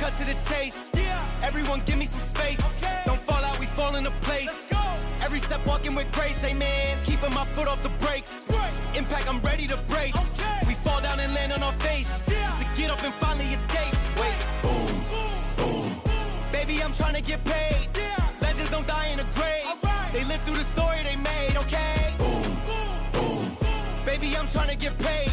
cut to the chase. Everyone give me some space. Don't fall out, we fall into place. Every step walking with grace, amen. Keeping my foot off the brakes. Impact, I'm ready to brace. We fall down and land on our face, just to get up and finally escape. Wait, boom, boom. Baby, I'm trying to get paid. Legends don't die in a grave. They live through the story they made, okay? Boom, boom. Baby, I'm trying to get paid.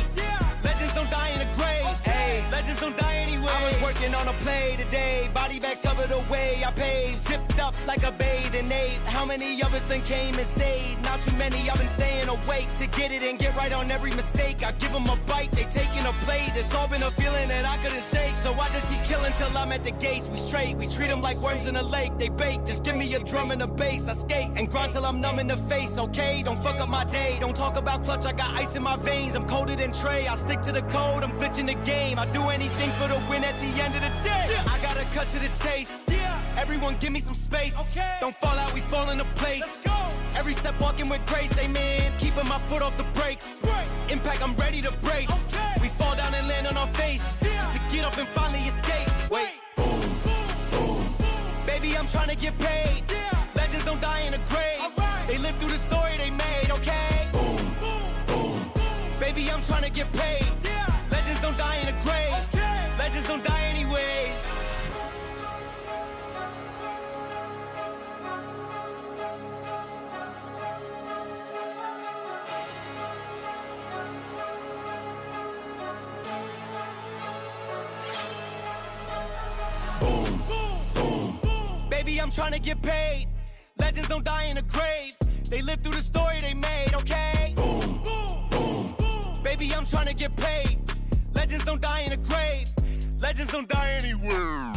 Legends don't die in a grave. Hey, legends don't die anyway. I was working on a play today. Body bags covered away. I paved, zipped up like a bathing ape. How many of us then came and stayed? Not too many, I've been staying awake to get it and get right on every mistake. I give them a bite, they taking a plate. It's all been a feeling that I couldn't shake. So I just keep killing till I'm at the gates. We straight, we treat them like worms in a lake. They bake, just give me a drum and a bass. I skate and grind till I'm numb in the face, okay? Don't fuck up my day, don't talk about clutch. I got ice in my veins, I'm colder than Trey. I stick to the code, I'm glitching the game. I do anything for the win at the end of the day. I gotta cut to the chase. Everyone give me some space. Don't fall out, we fall into place. Every step walking with grace, amen. Keeping my foot off the brakes. Impact, I'm ready to brace. We fall down and land on our face, just to get up and finally escape. Wait, boom, boom. Baby, I'm trying to get paid. Legends don't die in a grave. They live through the story they made, okay? Boom, boom. Baby, I'm trying to get paid. Legends don't die in a grave. Legends don't die anyways. Boom, boom. Baby, I'm trying to get paid. Legends don't die in a grave. They live through the story they made, okay? Boom, boom. Baby, I'm trying to get paid. Legends don't die in a grave. Legends don't die anywhere.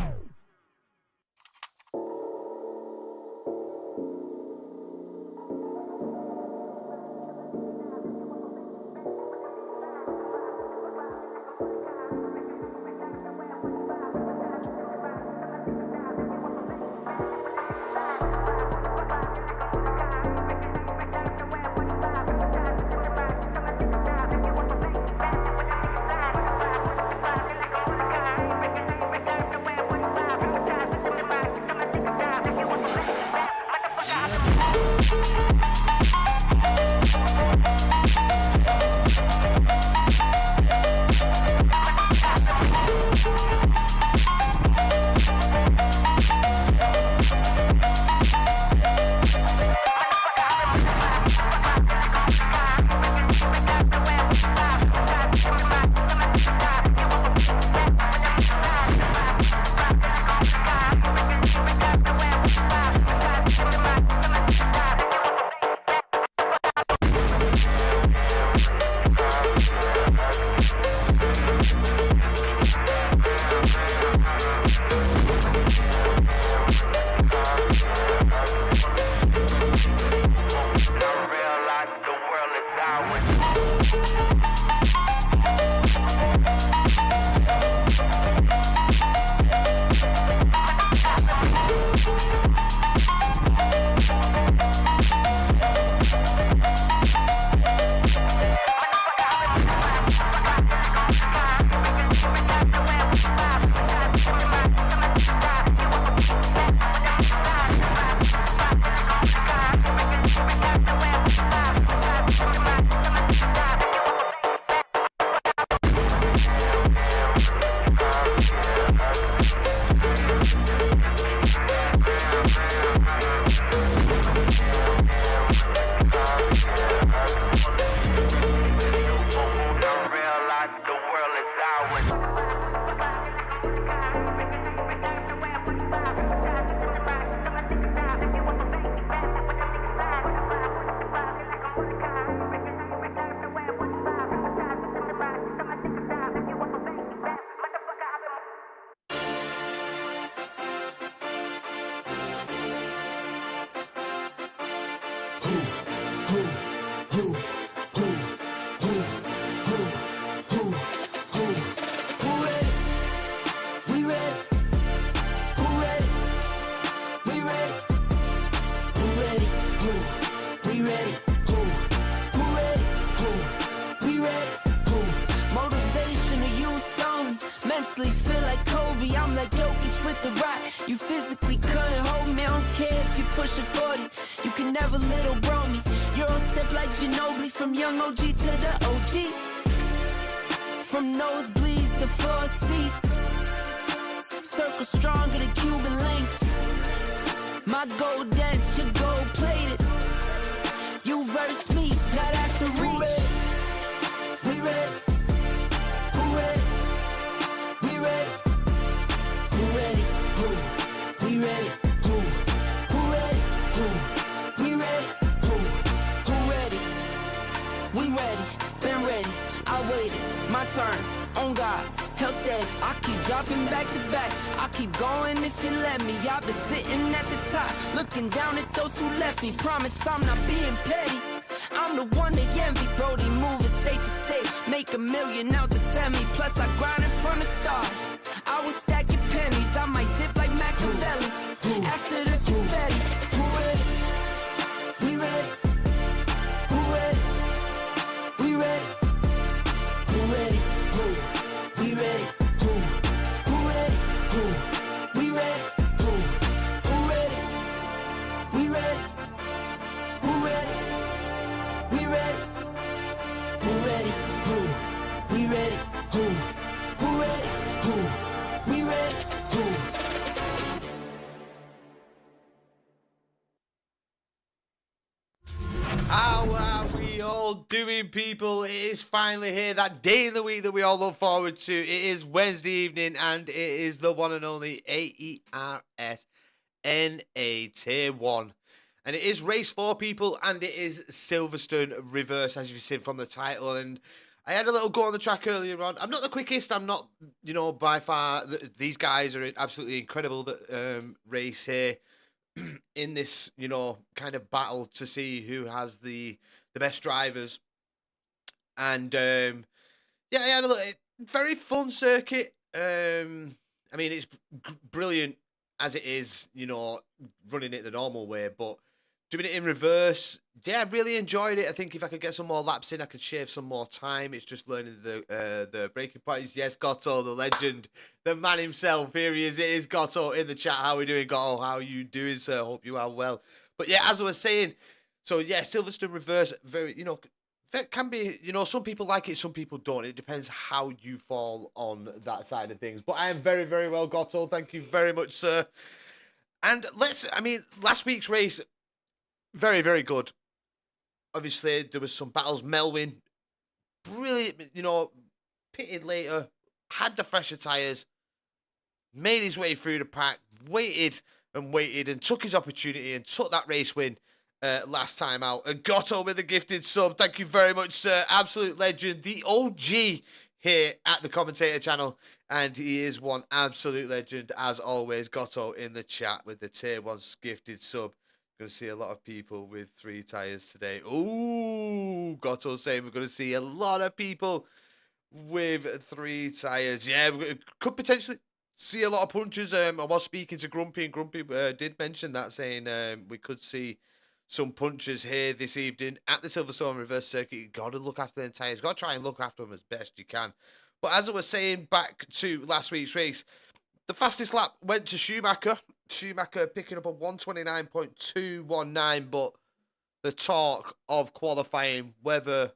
with the rock. You physically couldn't hold me, I don't care if you pushing 40. You can never little bro me. Euro step like Ginobili, from young OG to the OG. From nosebleeds to floor seats. Circle stronger than Cuban links. My gold dance, your gold plated. You verse me, now that's a reach. We ready. Who ready? We ready. Who ready? Who? We ready. Who? Who ready? Who? We ready. Who ready? We ready. Been ready. I waited. My turn. On God. Hell steady. I keep dropping back to back. I keep going if you let me. I've been sitting at the top, looking down at those who left me. Promise I'm not being petty. I'm the one they envy. Brody moving state to state, make $1 million out the semi. Plus I grinded from the start. I was stacking pennies. I might dip like Machiavelli. After the confetti. Who ready? We ready. Who ready? We ready. Who ready? Who? We ready. Who? Who ready? Who? We ready. Who? Who ready? We ready. Who ready? We ready. Who ready? Who? We ready. Who? Who ready? Who? We ready. Who? How are we all doing, people? It is finally here, that day in the week that we all look forward to. It is Wednesday evening, and it is the one and only Aers NA Tier 1. And it is race 4, people, and it is Silverstone reverse, as you've seen from the title. And I had a little go on the track earlier on. I'm not the quickest. I'm not, by far. These guys are absolutely incredible that race here in this, kind of battle to see who has the best drivers. And I had a little very fun circuit. I mean, it's brilliant as it is, running it the normal way, but doing it in reverse, I really enjoyed it. I think if I could get some more laps in, I could shave some more time. It's just learning the braking points. Yes, Gotto, the legend, the man himself. Here he is. It is Gotto in the chat. How are we doing, Gotto? How are you doing, sir? Hope you are well. But yeah, as I was saying, so yeah, Silverstone reverse, very, it can be, some people like it, some people don't. It depends how you fall on that side of things. But I am very, very well, Gotto. Thank you very much, sir. And last week's race, very, very good. Obviously, there was some battles. Melwin, brilliant, pitted later, had the fresher tyres, made his way through the pack, waited and took his opportunity and took that race win last time out. And Gotto with a gifted sub. Thank you very much, sir. Absolute legend. The OG here at the commentator channel. And he is one absolute legend, as always. Gotto in the chat with the tier 1 gifted sub. Going to see a lot of people with 3 tyres today. Ooh, Gotto saying we're going to see a lot of people with 3 tyres. Yeah, we could potentially see a lot of punches. I was speaking to Grumpy, and Grumpy did mention that, saying we could see some punches here this evening at the Silverstone reverse circuit. You got to look after the tyres. Got to try and look after them as best you can. But as I was saying, back to last week's race, the fastest lap went to Schumacher. Schumacher picking up a 129.219, but the talk of qualifying, whether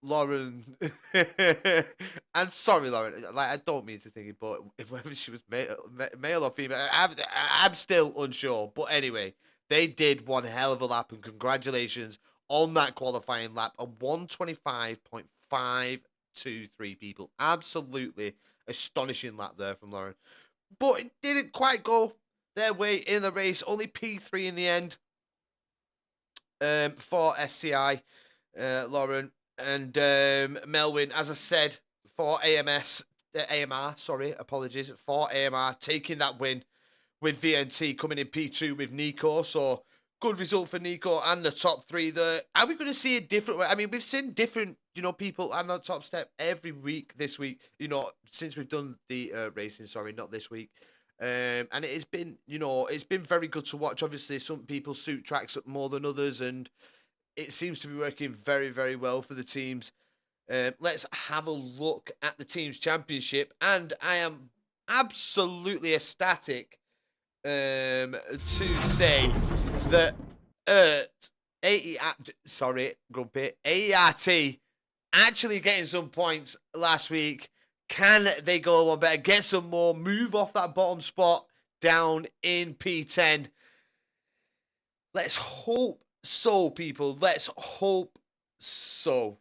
Lauren, and sorry, Lauren, like, I don't mean to think it, but whether she was male or female, I'm still unsure. But anyway, they did one hell of a lap, and congratulations on that qualifying lap, a 125.523, people. Absolutely astonishing lap there from Lauren. But it didn't quite go their way in the race. Only P3 in the end for SCI, Lauren. And Melwin, as I said, for AMR, sorry, apologies, for AMR, taking that win with VNT, coming in P2 with Nico. So good result for Nico and the top 3 there. Are we going to see a different way? I mean, we've seen different, people on the top step every week this week, since we've done the racing, sorry, not this week. And it has been, it's been very good to watch. Obviously, some people suit tracks up more than others, and it seems to be working very, very well for the teams. Let's have a look at the team's championship, and I am absolutely ecstatic to say that Grumpy, AERT actually getting some points last week. Can they go one better, get some more, move off that bottom spot down in P10? Let's hope so, people. Let's hope so.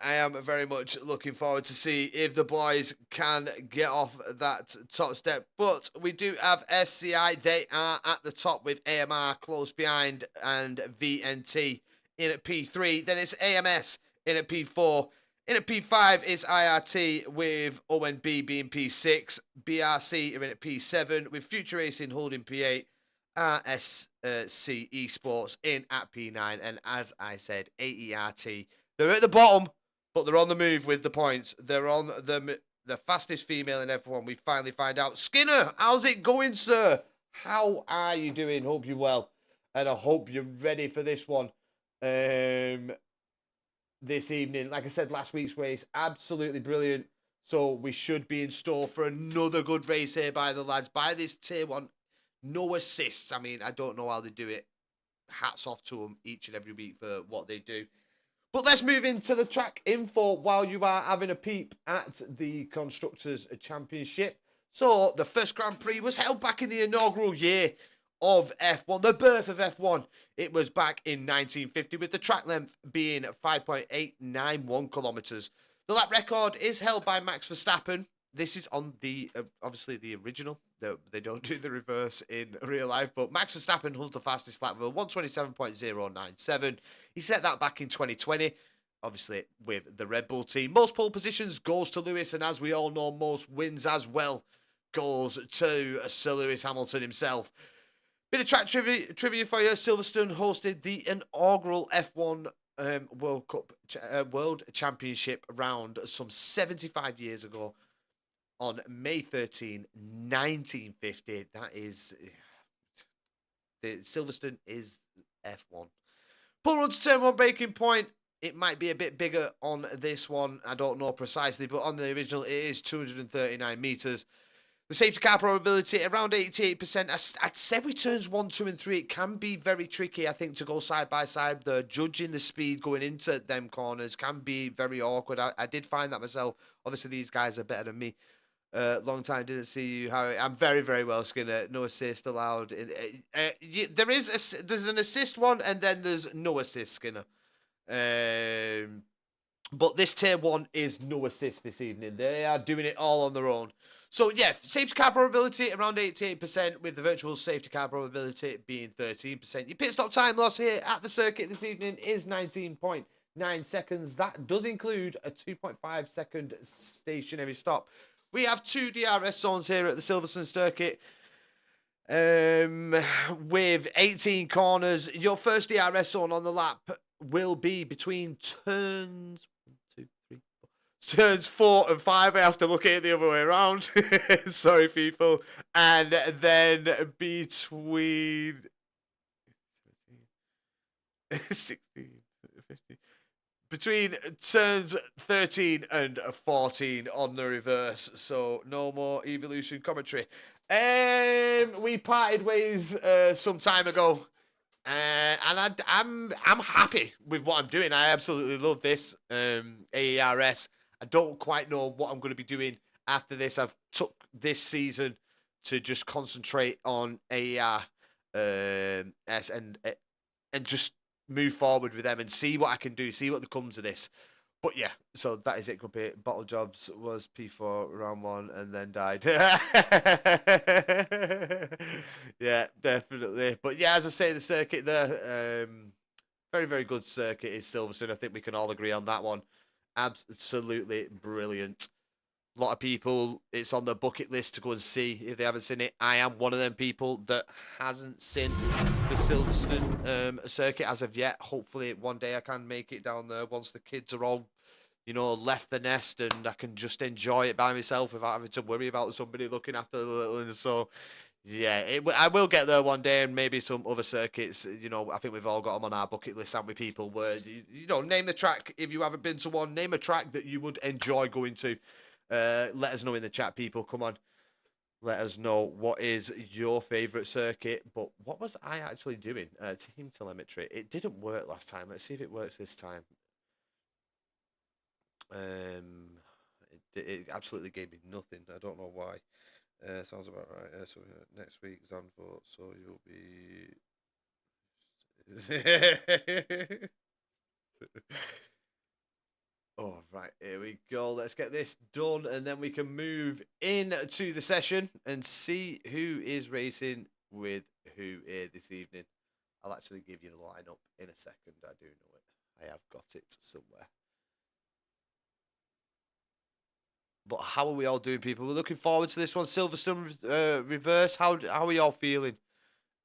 I am very much looking forward to see if the boys can get off that top step. But we do have SCI. They are at the top with AMR close behind and VNT in at P3. Then it's AMS in at P4. In at P5 is IRT with ONB being P6. BRC are in at P7 with Future Racing holding P8. RSC Esports in at P9. And as I said, AERT, they're at the bottom, but they're on the move with the points. They're on the fastest female in F1. We finally find out. Skinner, how's it going, sir? How are you doing? Hope you're well. And I hope you're ready for this one this evening. Like I said, last week's race, absolutely brilliant. So we should be in store for another good race here by the lads. By this tier 1, no assists. I mean, I don't know how they do it. Hats off to them each and every week for what they do. But let's move into the track info while you are having a peep at the Constructors' Championship. So, the first Grand Prix was held back in the inaugural year of F1, the birth of F1. It was back in 1950, with the track length being 5.891 kilometres. The lap record is held by Max Verstappen. This is on the, obviously, the original. They don't do the reverse in real life, but Max Verstappen holds the fastest lap with 127.097. He set that back in 2020, obviously, with the Red Bull team. Most pole positions goes to Lewis, and as we all know, most wins as well goes to Sir Lewis Hamilton himself. Bit of track trivia for you. Silverstone hosted the inaugural F1 World Championship round some 75 years ago. On May 13, 1950, that is, Silverstone is F1. Pull run to turn 1 braking point. It might be a bit bigger on this one. I don't know precisely, but on the original, it is 239 metres. The safety car probability, around 88%. I'd say with turns 1, 2, and 3, it can be very tricky, I think, to go side by side. The judging the speed going into them corners can be very awkward. I did find that myself. Obviously, these guys are better than me. Long time didn't see you. How I'm very, very well, Skinner. No assist allowed. There's an assist one, and then there's no assist, Skinner. But this tier 1 is no assist this evening. They are doing it all on their own. So yeah, safety car probability around 88%, with the virtual safety car probability being 13%. Your pit stop time loss here at the circuit this evening is 19.9 seconds. That does include a 2.5 second stationary stop. We have 2 DRS zones here at the Silverstone circuit with 18 corners. Your first DRS zone on the lap will be between turns 4 and 5. I have to look at it the other way around. Sorry, people. And then between 16, 15. Between turns 13 and 14 on the reverse. So no more evolution commentary. We parted ways some time ago. And I'm happy with what I'm doing. I absolutely love this AERS. I don't quite know what I'm going to be doing after this. I've took this season to just concentrate on AERS and just move forward with them and see what I can do, see what comes of this. But yeah, so that is it. Grumpy. Bottle Jobs was P4 round 1 and then died. Yeah, definitely. But yeah, as I say, the circuit there, very, very good circuit is Silverstone. I think we can all agree on that one. Absolutely brilliant. A lot of people, it's on their bucket list to go and see if they haven't seen it. I am one of them people that hasn't seen the Silverstone circuit as of yet. Hopefully one day I can make it down there once the kids are all, you know, left the nest, and I can just enjoy it by myself without having to worry about somebody looking after the little ones. So yeah, I will get there one day, and maybe some other circuits. You know, I think we've all got them on our bucket list, haven't we, people? Where, you know, name the track if you haven't been to one. Name a track that you would enjoy going to. Let us know in the chat, people. Come on. let us know what is your favourite circuit. But what was I actually doing? Team telemetry. It didn't work last time. Let's see if it works this time. It absolutely gave me nothing. I don't know why. Sounds about right. So next week, Zandvoort. So you'll be. Oh, right, here we go. Let's get this done, and then we can move into the session and see who is racing with who here this evening. I'll actually give you the lineup in a second. I do know it. I have got it somewhere. But how are we all doing, people? We're looking forward to this one. Silverstone reverse. How are you all feeling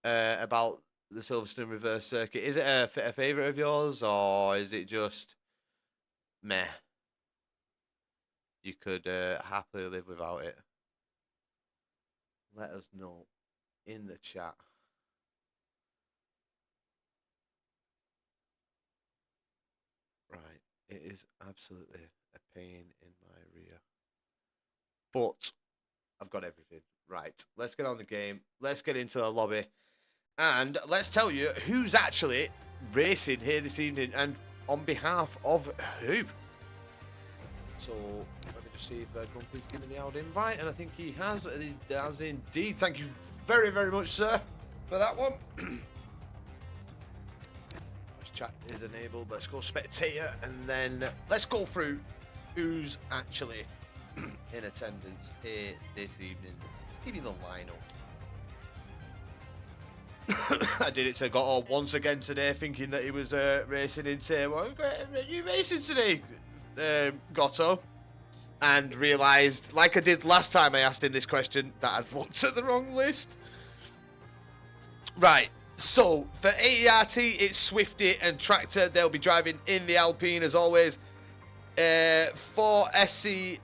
about the Silverstone reverse circuit? Is it a favourite of yours, or is it just meh? You could happily live without it. Let us know in the chat. Right, it is absolutely a pain in my rear. But I've got everything. Right, let's get on the game. Let's get into the lobby. And let's tell you who's actually racing here this evening and on behalf of who. So let me just see if Grumpy's given the out invite, and I think he has. He has indeed. Thank you very, very much, sir, for that one. Chat is enabled. Let's go spectator, and then let's go through who's actually in attendance here this evening. Let's give you the lineup. I did it to Gotto once again today, thinking that he was racing in Tier 1. Are you racing today, Gotto? And realised, like I did last time I asked him this question, that I'd looked at the wrong list. Right, so for AERT, it's Swifty and Tractor. They'll be driving in the Alpine as always. For SCI,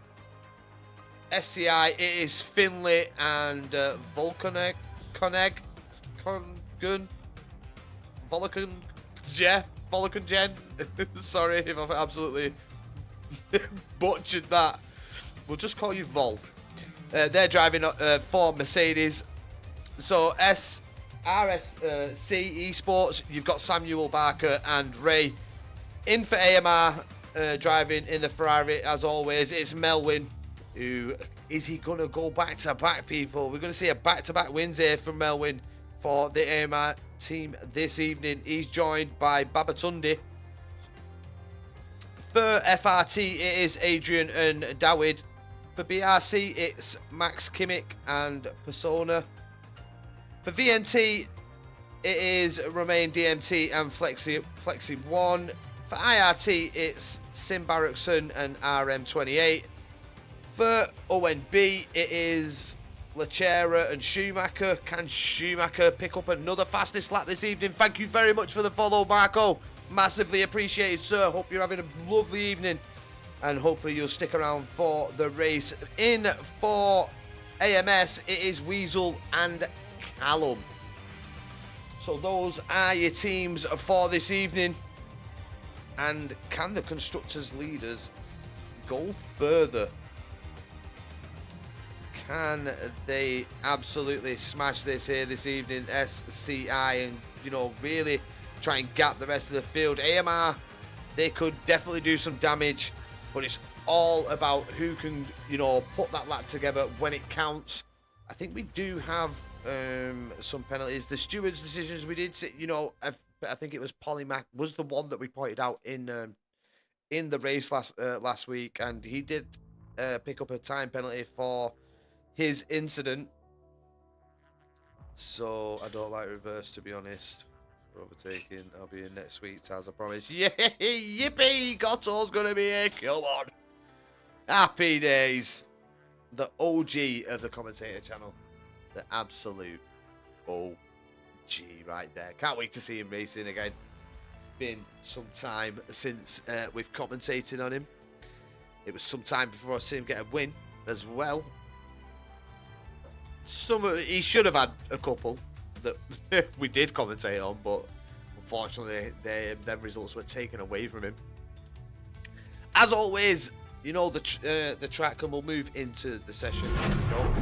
it is Finley and Volkan. Jen. Sorry if I've absolutely butchered that. We'll just call you Vol. They're driving for Mercedes. So RSC Esports, you've got Samuel Barker and Ray. In for AMR, driving in the Ferrari as always, it's Melwin. Who is he gonna go back to back, people? We're gonna see a back-to-back wins here from Melwin for the AMR team this evening. He's joined by Babatunde. For FRT, it is Adrian and Dawid. For BRC, it's Max Kimmich and Persona. For VNT, it is Romain DMT and Flexi1. For IRT, it's Sim Barrackson and RM28. For ONB, it is Lachera and Schumacher. Can Schumacher pick up another fastest lap this evening? Thank you very much for the follow, Marco. Massively appreciated, sir. Hope you're having a lovely evening, and hopefully you'll stick around for the race. In for AMS, it is Weasel and Callum. So those are your teams for this evening. And can the constructors' leaders go further? Can they absolutely smash this here this evening, SCI, and, you know, really try and gap the rest of the field? AMR, they could definitely do some damage, but it's all about who can, you know, put that lap together when it counts. I think we do have some penalties. The stewards' decisions, we did see, you know, I think it was Polymac was the one that we pointed out in the race last week, and he did pick up a time penalty for his incident. So I don't like reverse, to be honest. For overtaking, I'll be in next week, as I promised. Yeah, yippee! Gotto's gonna be here. Come on, happy days. The OG of the commentator channel, the absolute OG right there. Can't wait to see him racing again. It's been some time since we've commentated on him. It was some time before I see him get a win as well. He should have had a couple that we did commentate on, but unfortunately them results were taken away from him. As always, you know, the track, and we'll move into the session. There we go.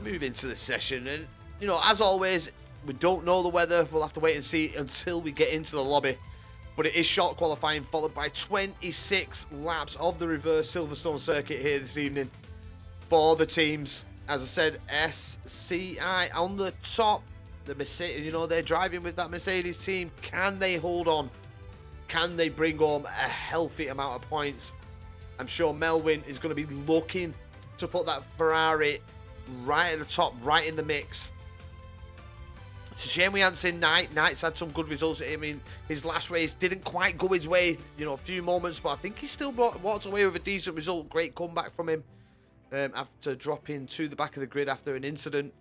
move into the session. And, you know, as always, we don't know the weather. We'll have to wait and see until we get into the lobby. But it is short qualifying, followed by 26 laps of the reverse Silverstone circuit here this evening for the teams. As I said, SCI on the top. The Mercedes, you know, they're driving with that Mercedes team. Can they hold on? Can they bring home a healthy amount of points? I'm sure Melvin is going to be looking to put that Ferrari right at the top, right in the mix. It's a shame we haven't seen Knight. Knight's had some good results. I mean, his last race didn't quite go his way, you know, a few moments, but I think he still walked away with a decent result. Great comeback from him after dropping to the back of the grid after an incident.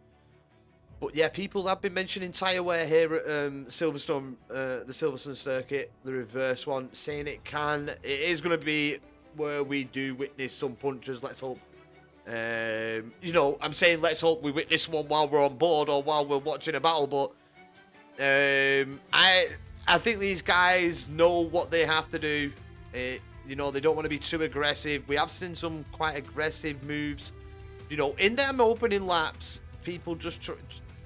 But yeah, people have been mentioning tyre wear here at Silverstone, the Silverstone circuit, the reverse one, saying it is going to be where we do witness some punches. Let's hope. You know, I'm saying let's hope we witness one while we're on board or while we're watching a battle. But I think these guys know what they have to do. You know, they don't want to be too aggressive. We have seen some quite aggressive moves. You know, in them opening laps, people just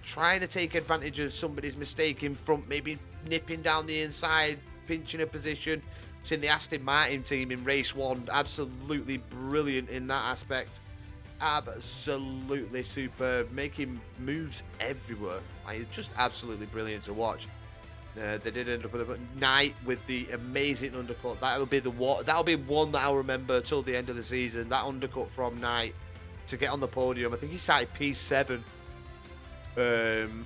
trying to take advantage of somebody's mistake in front, maybe nipping down the inside, pinching a position. It's in the Aston Martin team in race 1. Absolutely brilliant in that aspect. Absolutely superb. Making moves everywhere. Like, just absolutely brilliant to watch. They did end up with a Knight with the amazing undercut. That'll be one that I'll remember till the end of the season. That undercut from Knight to get on the podium. I think he started P7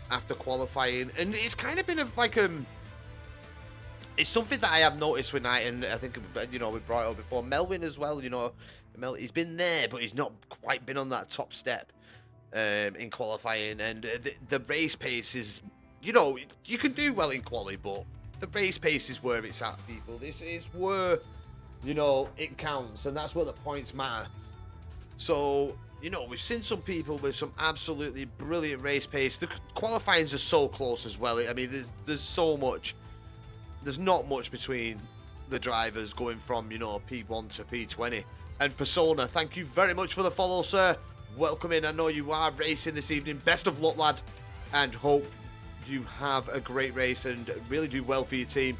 after qualifying, and it's kind of been it's something that I have noticed with Knight, and I think, you know, we brought it up before. Melvin as well, you know, he's been there, but he's not quite been on that top step in qualifying, and the race pace is, you know, you can do well in quali, but the race pace is where it's at, people. This is where, you know, it counts, and that's where the points matter. So, you know, we've seen some people with some absolutely brilliant race pace. The qualifyings are so close as well. I mean, there's so much. There's not much between the drivers going from, you know, P1 to P20. And Persona, thank you very much for the follow, sir. Welcome in. I know you are racing this evening. Best of luck, lad. And hope you have a great race and really do well for your team.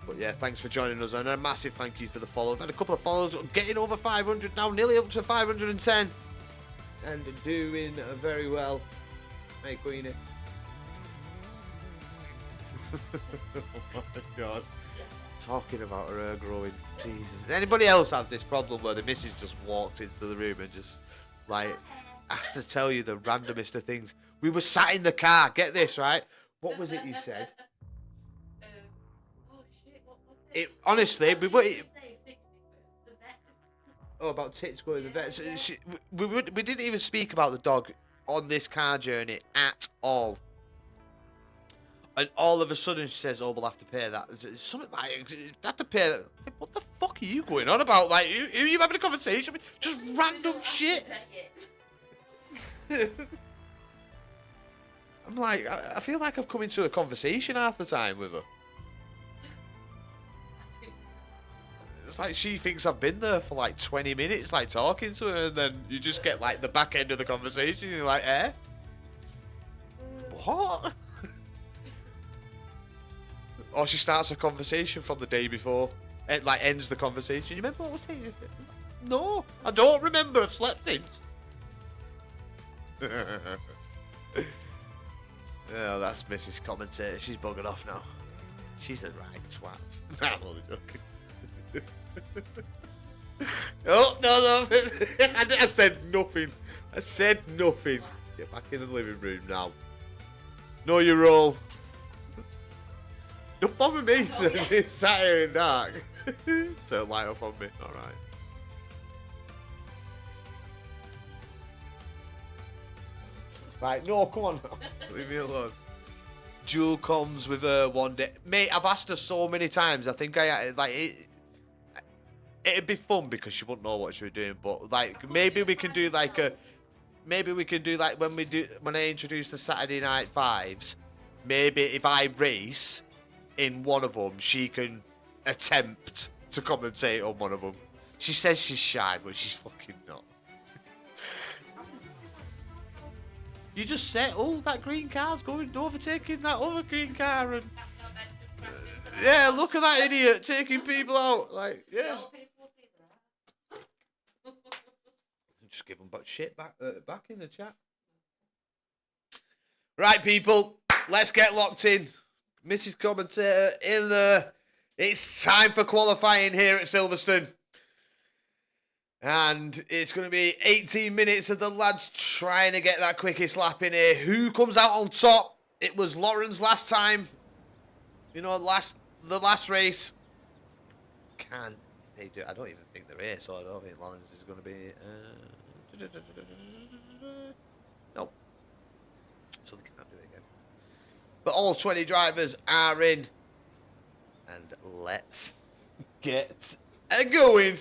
But yeah, thanks for joining us, and a massive thank you for the follow. I've had a couple of follows, getting over 500 now, nearly up to 510, and doing very well. Hey, Queenie. Oh my God. Talking about her hair growing. Jesus. Does anybody else have this problem where the missus just walked into the room and just, like, has to tell you the randomest of things? We were sat in the car. Get this, right? What was it you said? Honestly, we were. Oh, about tits going to the vet. So we didn't even speak about the dog on this car journey at all. And all of a sudden she says, "Oh, we'll have to pay that." Something like, "Have to pay that." What the fuck are you going on about? Like, who are you having a conversation with? Just random shit. I'm like, I feel like I've come into a conversation half the time with her. It's like she thinks I've been there for like 20 minutes, like talking to her, and then you just get like the back end of the conversation. And you're like, eh? What? Or she starts a conversation from the day before. It like ends the conversation. You remember what I was saying? No, I don't remember. I've slept since. Oh, that's Mrs. Commentator. She's buggered off now. She's a right twat. Nah, I'm only joking. Oh, no. I said nothing. I said nothing. Get back in the living room now. Know your role. Don't bother me, sir. It's sat here in dark. Turn light up on me. Alright. Right, no, come on. Leave me alone. Dual comms with her one day. Mate, I've asked her so many times. I think it'd be fun because she wouldn't know what she was doing, but like maybe we can do like when I introduce the Saturday Night Fives, maybe if I race in one of them, she can attempt to commentate on one of them. She says she's shy, but she's fucking not. You just said, oh, that green car's going overtaking that other green car, and yeah, look at that idiot taking people out. Like, yeah. Just give them shit back in the chat. Right, people, let's get locked in. Mrs. Commentator in there. It's time for qualifying here at Silverstone. And it's going to be 18 minutes of the lads trying to get that quickest lap in here. Who comes out on top? It was Lawrence last time. You know, the last race. Can they do it? I don't even think they're here, so I don't think Lawrence is going to be... Nope. So they can't do it again. But all 20 drivers are in. And let's get going.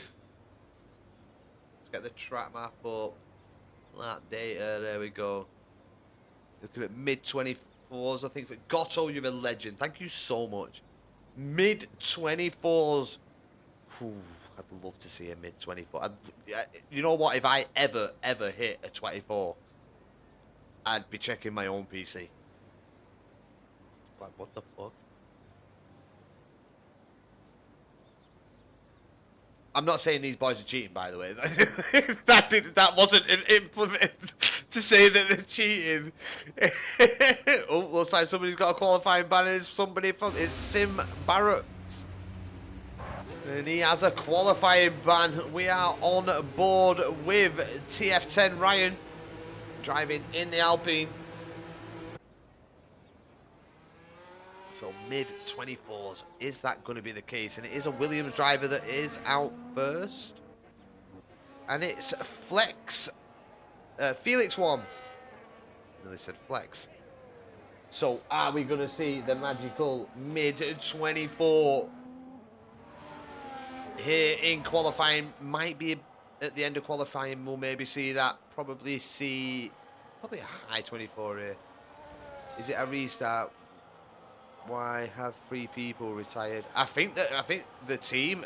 Let's get the track map up. Lap data, there we go. Looking at mid-24s, I think. For Gotto, you're a legend. Thank you so much. Mid-24s. I'd love to see a mid-24. You know what? If I ever hit a 24, I'd be checking my own PC. Like, what the fuck? I'm not saying these boys are cheating, by the way. that wasn't implemented to say that they're cheating. Oh, looks like somebody's got a qualifying ban. It's somebody from... It's Sim Barrett. And he has a qualifying ban. We are on board with TF10 Ryan driving in the Alpine. So mid-24s, is that going to be the case? And it is a Williams driver that is out first. And it's Flex. Felix one. No, they said Flex. So are we going to see the magical mid-24 here in qualifying? Might be at the end of qualifying. We'll maybe see that. Probably a high 24 here. Is it a restart? Why have 3 people retired? I think the team,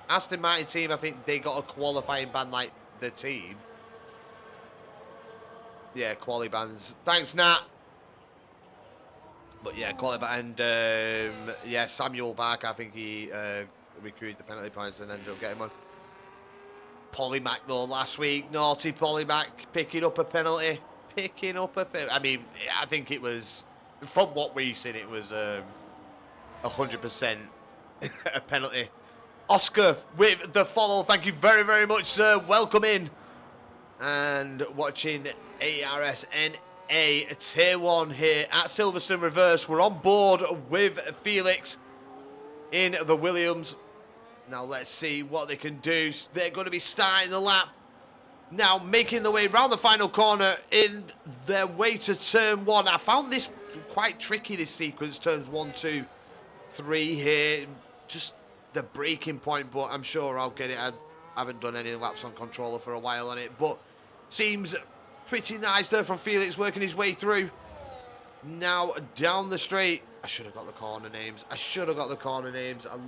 Aston Martin team, I think they got a qualifying ban like the team. Yeah, quali bans. Thanks, Nat. But yeah, quali ban. And yeah, Samuel Barker, I think he recruited the penalty points and ended up getting one. Polymac though last week, naughty Polymac picking up a penalty. I mean, I think it was, from what we've seen, it was 100% a penalty. Oscar with the follow. Thank you very, very much, sir. Welcome in. And watching Aers NA Tier 1 here at Silverstone Reverse. We're on board with Felix in the Williams. Now let's see what they can do. They're going to be starting the lap. Now making their way around the final corner in their way to turn 1. I found this quite tricky, this sequence, turns 1, 2, 3 here. Just the breaking point, but I'm sure I'll get it. I haven't done any laps on controller for a while on it, but seems pretty nice there from Felix working his way through. Now down the straight. I should have got the corner names. I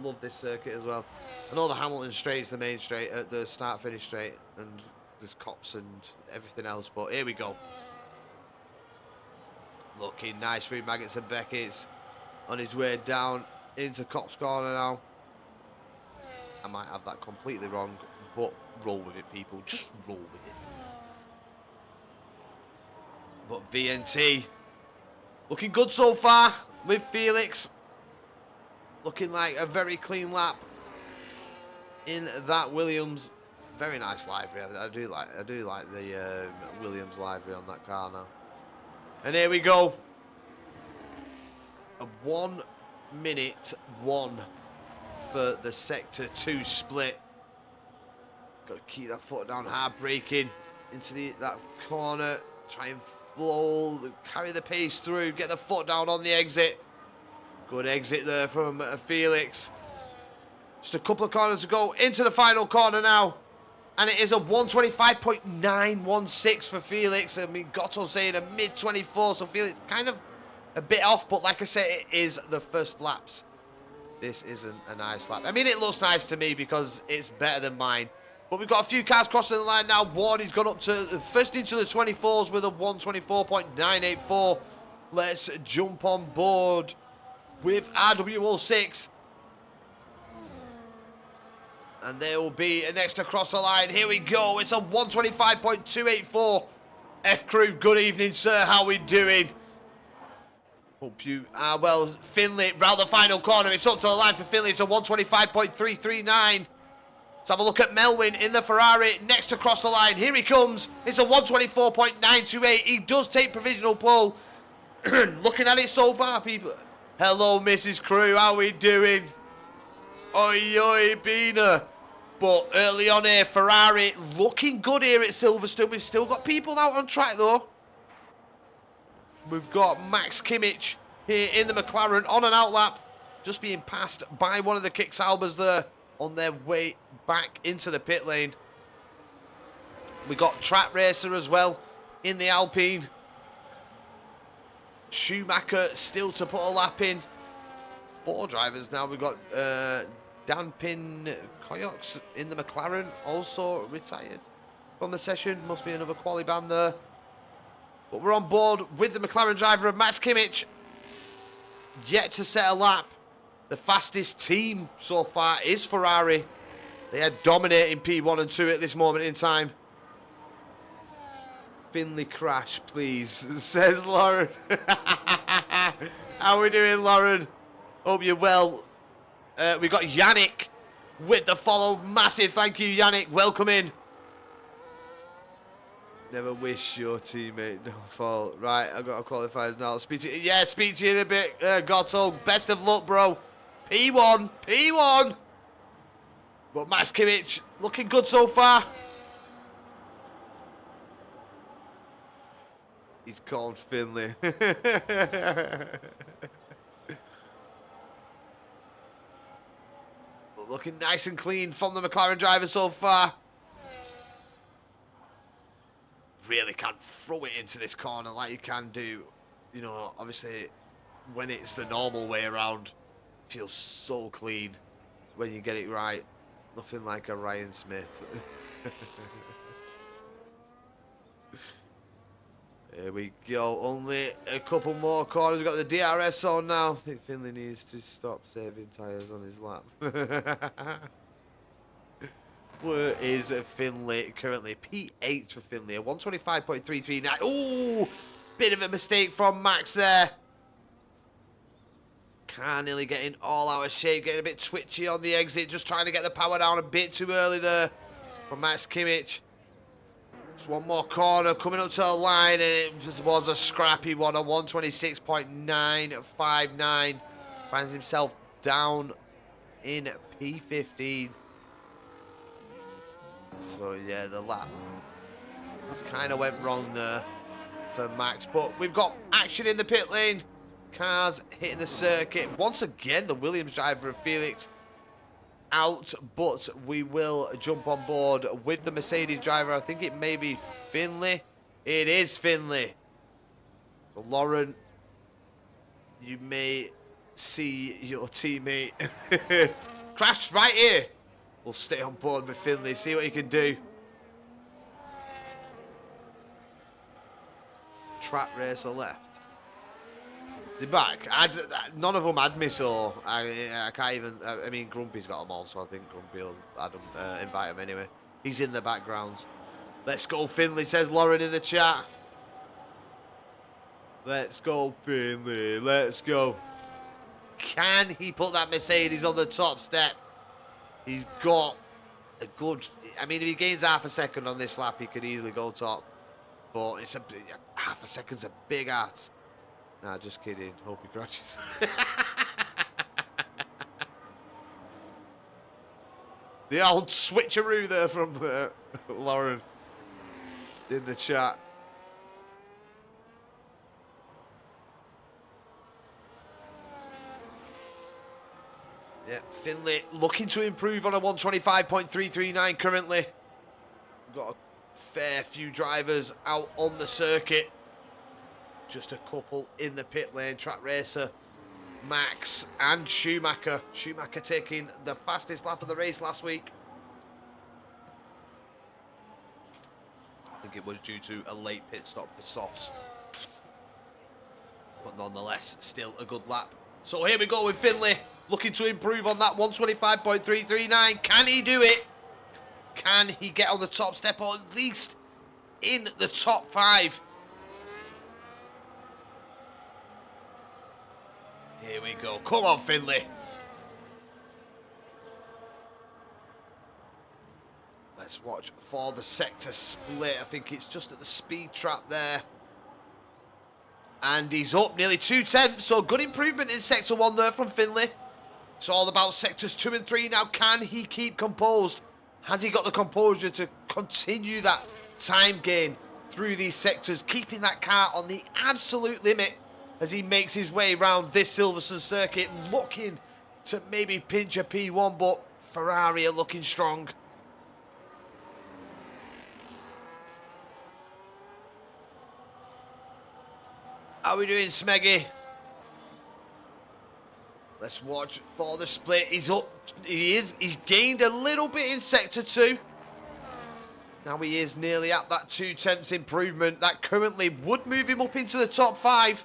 love this circuit as well. I know the Hamilton straight's the main straight, at the start-finish straight, and there's cops and everything else, but here we go. Looking nice through Maggots and Beckett's on his way down into Cops Corner now. I might have that completely wrong, but roll with it, people. Just roll with it. But VNT looking good so far with Felix. Looking like a very clean lap in that Williams. Very nice livery. I do like the Williams livery on that car now. And here we go. A 1 minute 1 for the sector 2 split. Got to keep that foot down, hard braking into that corner. Try and flow, carry the pace through, get the foot down on the exit. Good exit there from Felix. Just a couple of corners to go into the final corner now. And it is a 125.916 for Felix. I mean, Gotto saying a mid-24, so Felix kind of a bit off. But like I said, it is the first laps. This isn't a nice lap. I mean, it looks nice to me because it's better than mine. But we've got a few cars crossing the line now. Wardy's gone up to first into the 24s with a 124.984. Let's jump on board with RW06. And there will be an extra cross the line. Here we go. It's a 125.284. F crew, good evening, sir. How we doing? Hope you are well. Finley, round the final corner. It's up to the line for Finley. It's a 125.339. Let's have a look at Melwin in the Ferrari. Next across the line. Here he comes. It's a 124.928. He does take provisional pole. Looking at it so far, people. Hello, Mrs. Crew. How we doing? Oi, oi, Bina. But early on here, Ferrari looking good here at Silverstone. We've still got people out on track, though. We've got Max Kimmich here in the McLaren on an outlap. Just being passed by one of the Kicks Albers there on their way back into the pit lane. We got Track Racer as well in the Alpine. Schumacher still to put a lap in. 4 drivers now. We've got Danpin Koyoks in the McLaren, also retired from the session. Must be another quali band there. But we're on board with the McLaren driver of Max Kimmich. Yet to set a lap. The fastest team so far is Ferrari. They are dominating P1 and 2 at this moment in time. Finley crash, please, says Lauren. How are we doing, Lauren? Hope you're well. We got Yannick with the follow. Massive thank you, Yannick. Welcome in. Never wish your teammate no fault. Right, I've got to qualify now. Speak to you. Yeah, speak to you in a bit, Gotto. Best of luck, bro. P1, P1. But Max Kimmich looking good so far. He's called Finley. Looking nice and clean from the McLaren driver so far. Really can't throw it into this corner like you can do. You know, obviously, when it's the normal way around, it feels so clean when you get it right. Nothing like a Ryan Smith. Here we go. Only a couple more corners. We've got the DRS on now. I think Finley needs to stop saving tyres on his lap. Where is Finley currently? P8 for Finley. A 125.339. Ooh! Bit of a mistake from Max there. Car nearly getting all out of shape. Getting a bit twitchy on the exit. Just trying to get the power down a bit too early there from Max Kimmich. Just one more corner coming up to the line, and it was a scrappy one, a 126.959. Finds himself down in P15. So yeah, the lap kind of went wrong there for Max, but we've got action in the pit lane. Cars hitting the circuit. Once again, the Williams driver of Felix out, but we will jump on board with the Mercedes driver. I think it may be Finley. It is Finley. So Lauren, you may see your teammate crash right here. We'll stay on board with Finley, see what he can do. Track racer left. They're back. None of them had me, so I can't even. I mean, Grumpy's got them all, so I think Grumpy will invite him anyway. He's in the backgrounds. Let's go, Finley, says Lauren in the chat. Let's go, Finley. Let's go. Can he put that Mercedes on the top step? He's got a good. I mean, if he gains half a second on this lap, he could easily go top. But it's half a second's a big ass. Nah, just kidding. Hope he crashes. The old switcheroo there from Lauren in the chat. Yeah, Finley looking to improve on a 125.339 currently. We've got a fair few drivers out on the circuit. Just a couple in the pit lane. Track racer, Max and Schumacher. Schumacher taking the fastest lap of the race last week. I think it was due to a late pit stop for softs. But nonetheless, still a good lap. So here we go with Finlay, looking to improve on that 125.339. Can he do it? Can he get on the top step, or at least in the top 5? Here we go. Come on, Finlay. Let's watch for the sector split. I think it's just at the speed trap there. And he's up nearly 2/10, so good improvement in Sector 1 there from Finlay. It's all about Sectors 2 and 3 now. Can he keep composed? Has he got the composure to continue that time gain through these sectors, keeping that car on the absolute limit as he makes his way around this Silverstone circuit, looking to maybe pinch a P1, but Ferrari are looking strong. How are we doing, Smeggy? Let's watch for the split. He's up. He's gained a little bit in Sector 2. Now he is nearly at that 2/10 improvement. That currently would move him up into the top 5.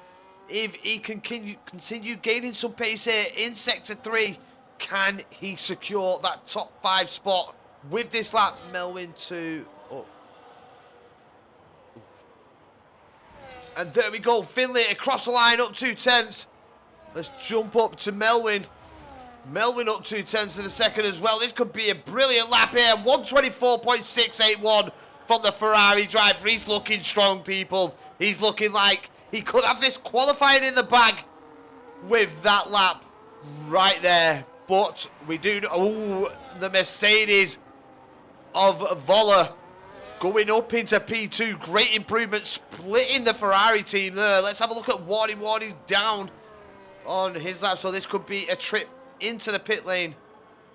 If he can continue gaining some pace here in Sector 3, can he secure that top 5 spot with this lap? Melwin to up. And there we go, Finlay across the line, up 2/10. Let's jump up to Melwin. Melwin up 2/10 in a second as well. This could be a brilliant lap here. 124.681 from the Ferrari driver. He's looking strong, people. He's looking like he could have this qualifying in the bag with that lap right there. But we do... Oh, the Mercedes of Voller going up into P2. Great improvement, splitting the Ferrari team there. Let's have a look at Wardy. Wardy's down on his lap, so this could be a trip into the pit lane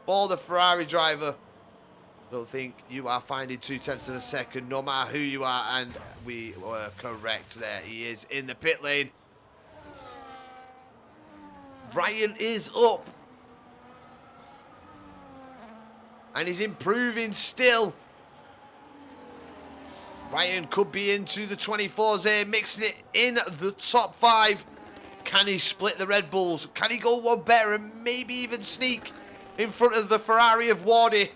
for the Ferrari driver. Don't think you are finding 2/10 in a second, no matter who you are, and we were correct there. He is in the pit lane. Ryan is up. And he's improving still. Ryan could be into the 24s here, mixing it in the top 5. Can he split the Red Bulls? Can he go one better and maybe even sneak in front of the Ferrari of Wardy?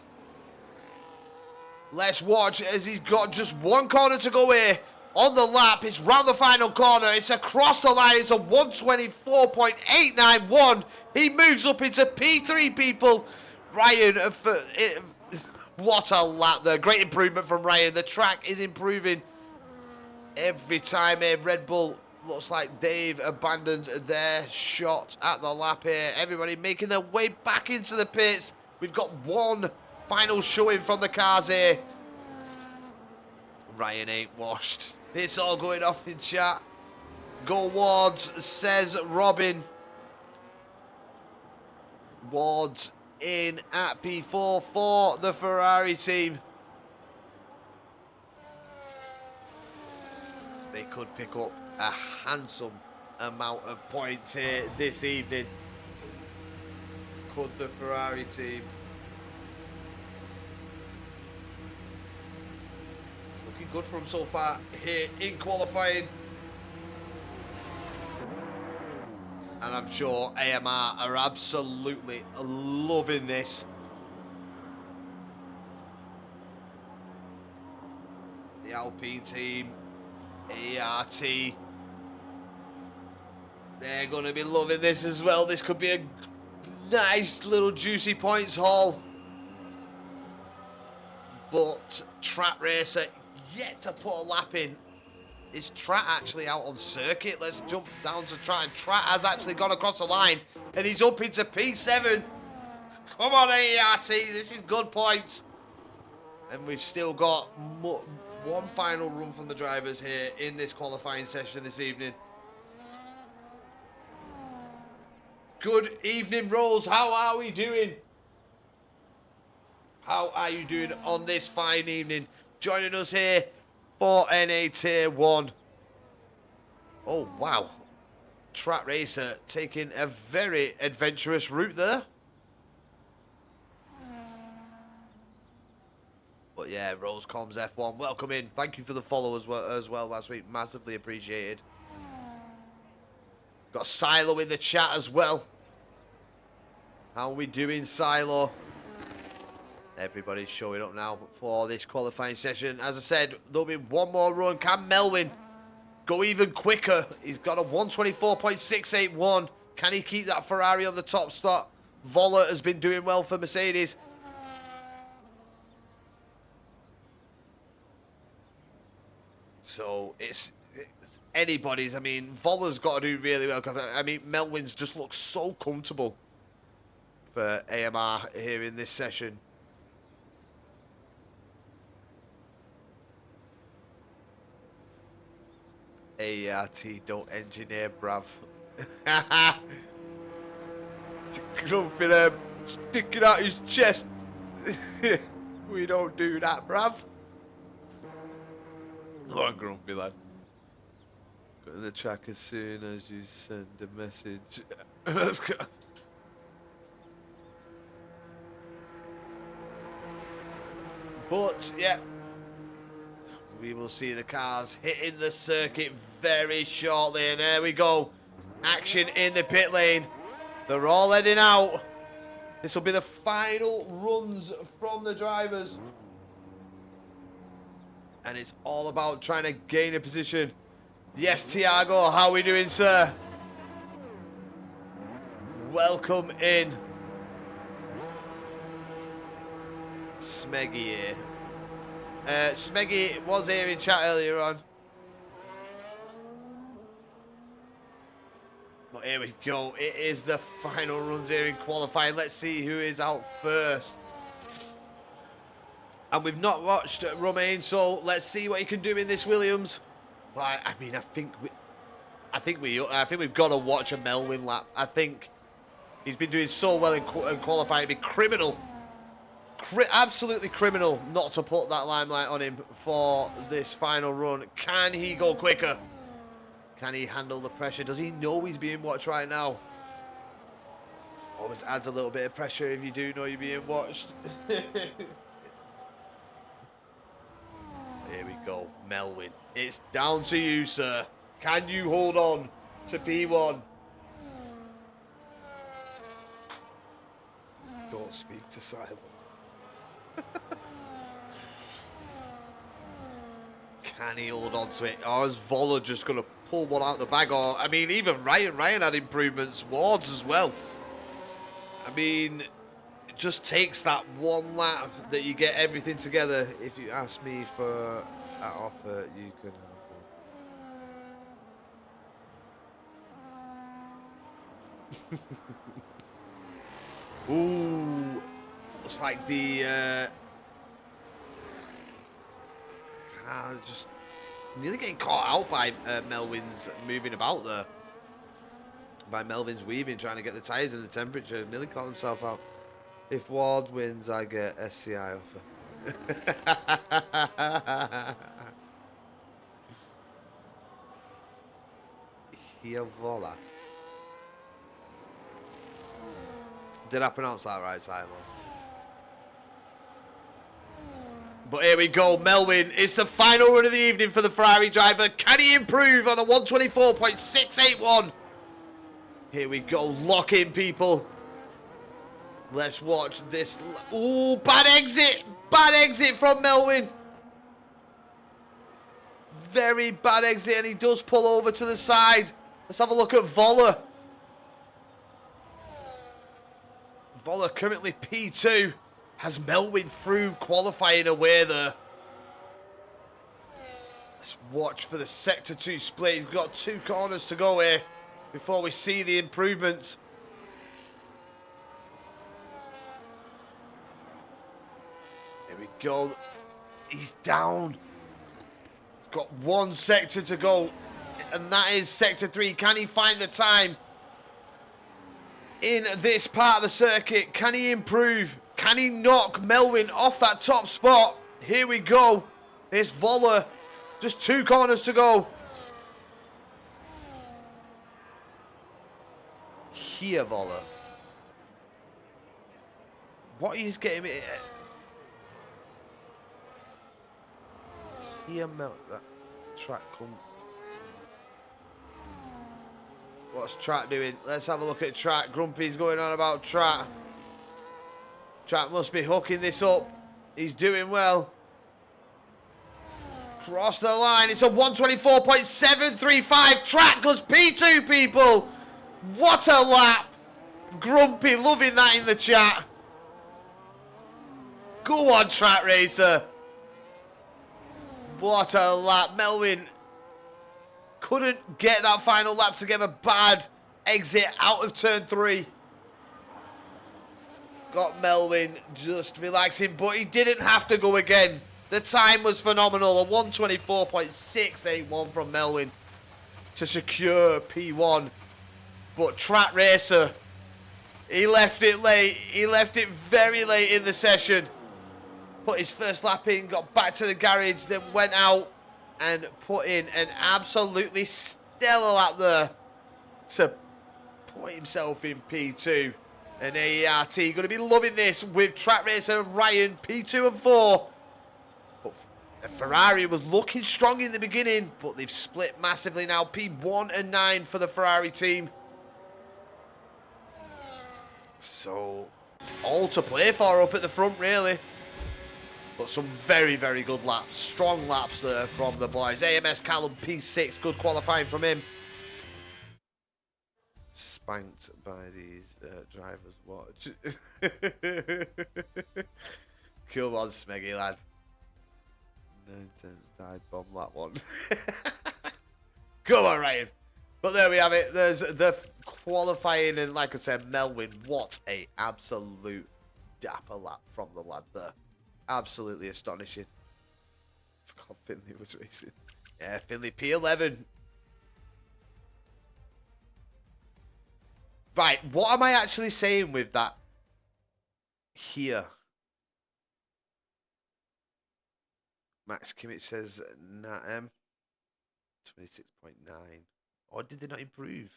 Let's watch as he's got just one corner to go here on the lap. It's round the final corner. It's across the line. It's a 124.891. He moves up into P3, people. Ryan, what a lap there. Great improvement from Ryan. The track is improving every time here. Red Bull looks like they've abandoned their shot at the lap here. Everybody making their way back into the pits. We've got one final showing from the cars here. Ryan ain't washed. It's all going off in chat. Go Wards, says Robin. Wards in at P4 for the Ferrari team. They could pick up a handsome amount of points here this evening. Could the Ferrari team? Looking good for them so far here in qualifying. And I'm sure AMR are absolutely loving this. The Alpine team, ART, they're going to be loving this as well. This could be a nice little juicy points haul. But Track Racer yet to put a lap in. Is Trat actually out on circuit? Let's jump down to Trat. And Trat has actually gone across the line. And he's up into P7. Come on, AERT. This is good points. And we've still got one final run from the drivers here in this qualifying session this evening. Good evening, Rose. How are we doing? How are you doing on this fine evening? Joining us here for NA Tier 1. Oh, wow. Track Racer taking a very adventurous route there. But yeah, Rose Combs F1, welcome in. Thank you for the follow as well last week. Massively appreciated. Got Silo in the chat as well. How are we doing, Silo? Everybody's showing up now for this qualifying session. As I said, there'll be one more run. Can Melwin go even quicker? He's got a 124.681. Can he keep that Ferrari on the top spot? Voller has been doing well for Mercedes. So it's anybody's. I mean, Voller's got to do really well because, I mean, Melwin's just looks so comfortable for AMR here in this session. ART don't engineer, bruv. Grumpy there, sticking out his chest. We don't do that, bruv. Go on, Grumpy lad. Go to the track as soon as you send a message. Let's go. But yeah, we will see the cars hitting the circuit very shortly. And there we go. Action in the pit lane. They're all heading out. This will be the final runs from the drivers. And it's all about trying to gain a position. Yes, Tiago, how are we doing, sir? Welcome in. Smeggy here. Smeggy was here in chat earlier on. But here we go. It is the final runs here in qualifying. Let's see who is out first. And we've not watched Romain, so let's see what he can do in this Williams. But I mean, I think we've got to watch a Melwin lap. I think he's been doing so well in qualifying. It'd be criminal. Absolutely criminal not to put that limelight on him for this final run. Can he go quicker? Can he handle the pressure? Does he know he's being watched right now? Always adds a little bit of pressure if you do know you're being watched. Here we go, Melwin. It's down to you, sir. Can you hold on to P1? Don't speak to Silent. Can he hold on to it? Or is Voller just going to pull one out the bag? Or, I mean, even Ryan had improvements. Wards as well. I mean, it just takes that one lap that you get everything together. If you ask me for that offer, you can have one. Ooh. Looks like the just nearly getting caught out by Melwin's moving about there. By Melvin's weaving, trying to get the tyres in the temperature. Nearly caught himself out. If Ward wins, I get SCI offer. Here, voila. Did I pronounce that right, Silo? But here we go, Melwin. It's the final run of the evening for the Ferrari driver. Can he improve on a 124.681? Here we go, lock in, people. Let's watch this. Ooh, bad exit. Bad exit from Melwin. Very bad exit, and he does pull over to the side. Let's have a look at Voller. Voller currently P2. Has Melwin through qualifying away there. Let's watch for the Sector 2 split. We've got 2 corners to go here before we see the improvements. Here we go. He's down. He's got 1 sector to go, and that is Sector 3. Can he find the time in this part of the circuit? Can he improve? Can he knock Melwin off that top spot? Here we go. There's Voller. Just 2 corners to go. Here, Voller. What he's getting... here melt that track come. What's track doing? Let's have a look at track. Grumpy's going on about track. Track must be hooking this up. He's doing well. Cross the line. It's a 124.735. Track goes P2, people. What a lap. Grumpy loving that in the chat. Go on, Track Racer. What a lap. Melvin couldn't get that final lap together. Bad exit out of turn 3. Got Melvin just relaxing, but he didn't have to go again. The time was phenomenal. A 124.681 from Melvin to secure P1. But Track Racer, he left it late. He left it very late in the session. Put his first lap in, got back to the garage, then went out and put in an absolutely stellar lap there to put himself in P2. And AERT going to be loving this with Track Racer Ryan P2 and 4. But Ferrari was looking strong in the beginning, but they've split massively now. P1 and 9 for the Ferrari team. So it's all to play for up at the front, really. But some very, very good laps. Strong laps there from the boys. AMS Callum P6, good qualifying from him. Spanked by these drivers. Watch. Cool on, Smeggy lad. 9 times died bomb that one. Come on, Ryan. But there we have it. There's the qualifying, and like I said, Melvin, what a absolute dapper lap from the lad there. Absolutely astonishing. Forgot Finley was racing. Yeah, Finley P11. Right, what am I actually saying with that here? Max Kimmich says NAM 26.9. Or did they not improve?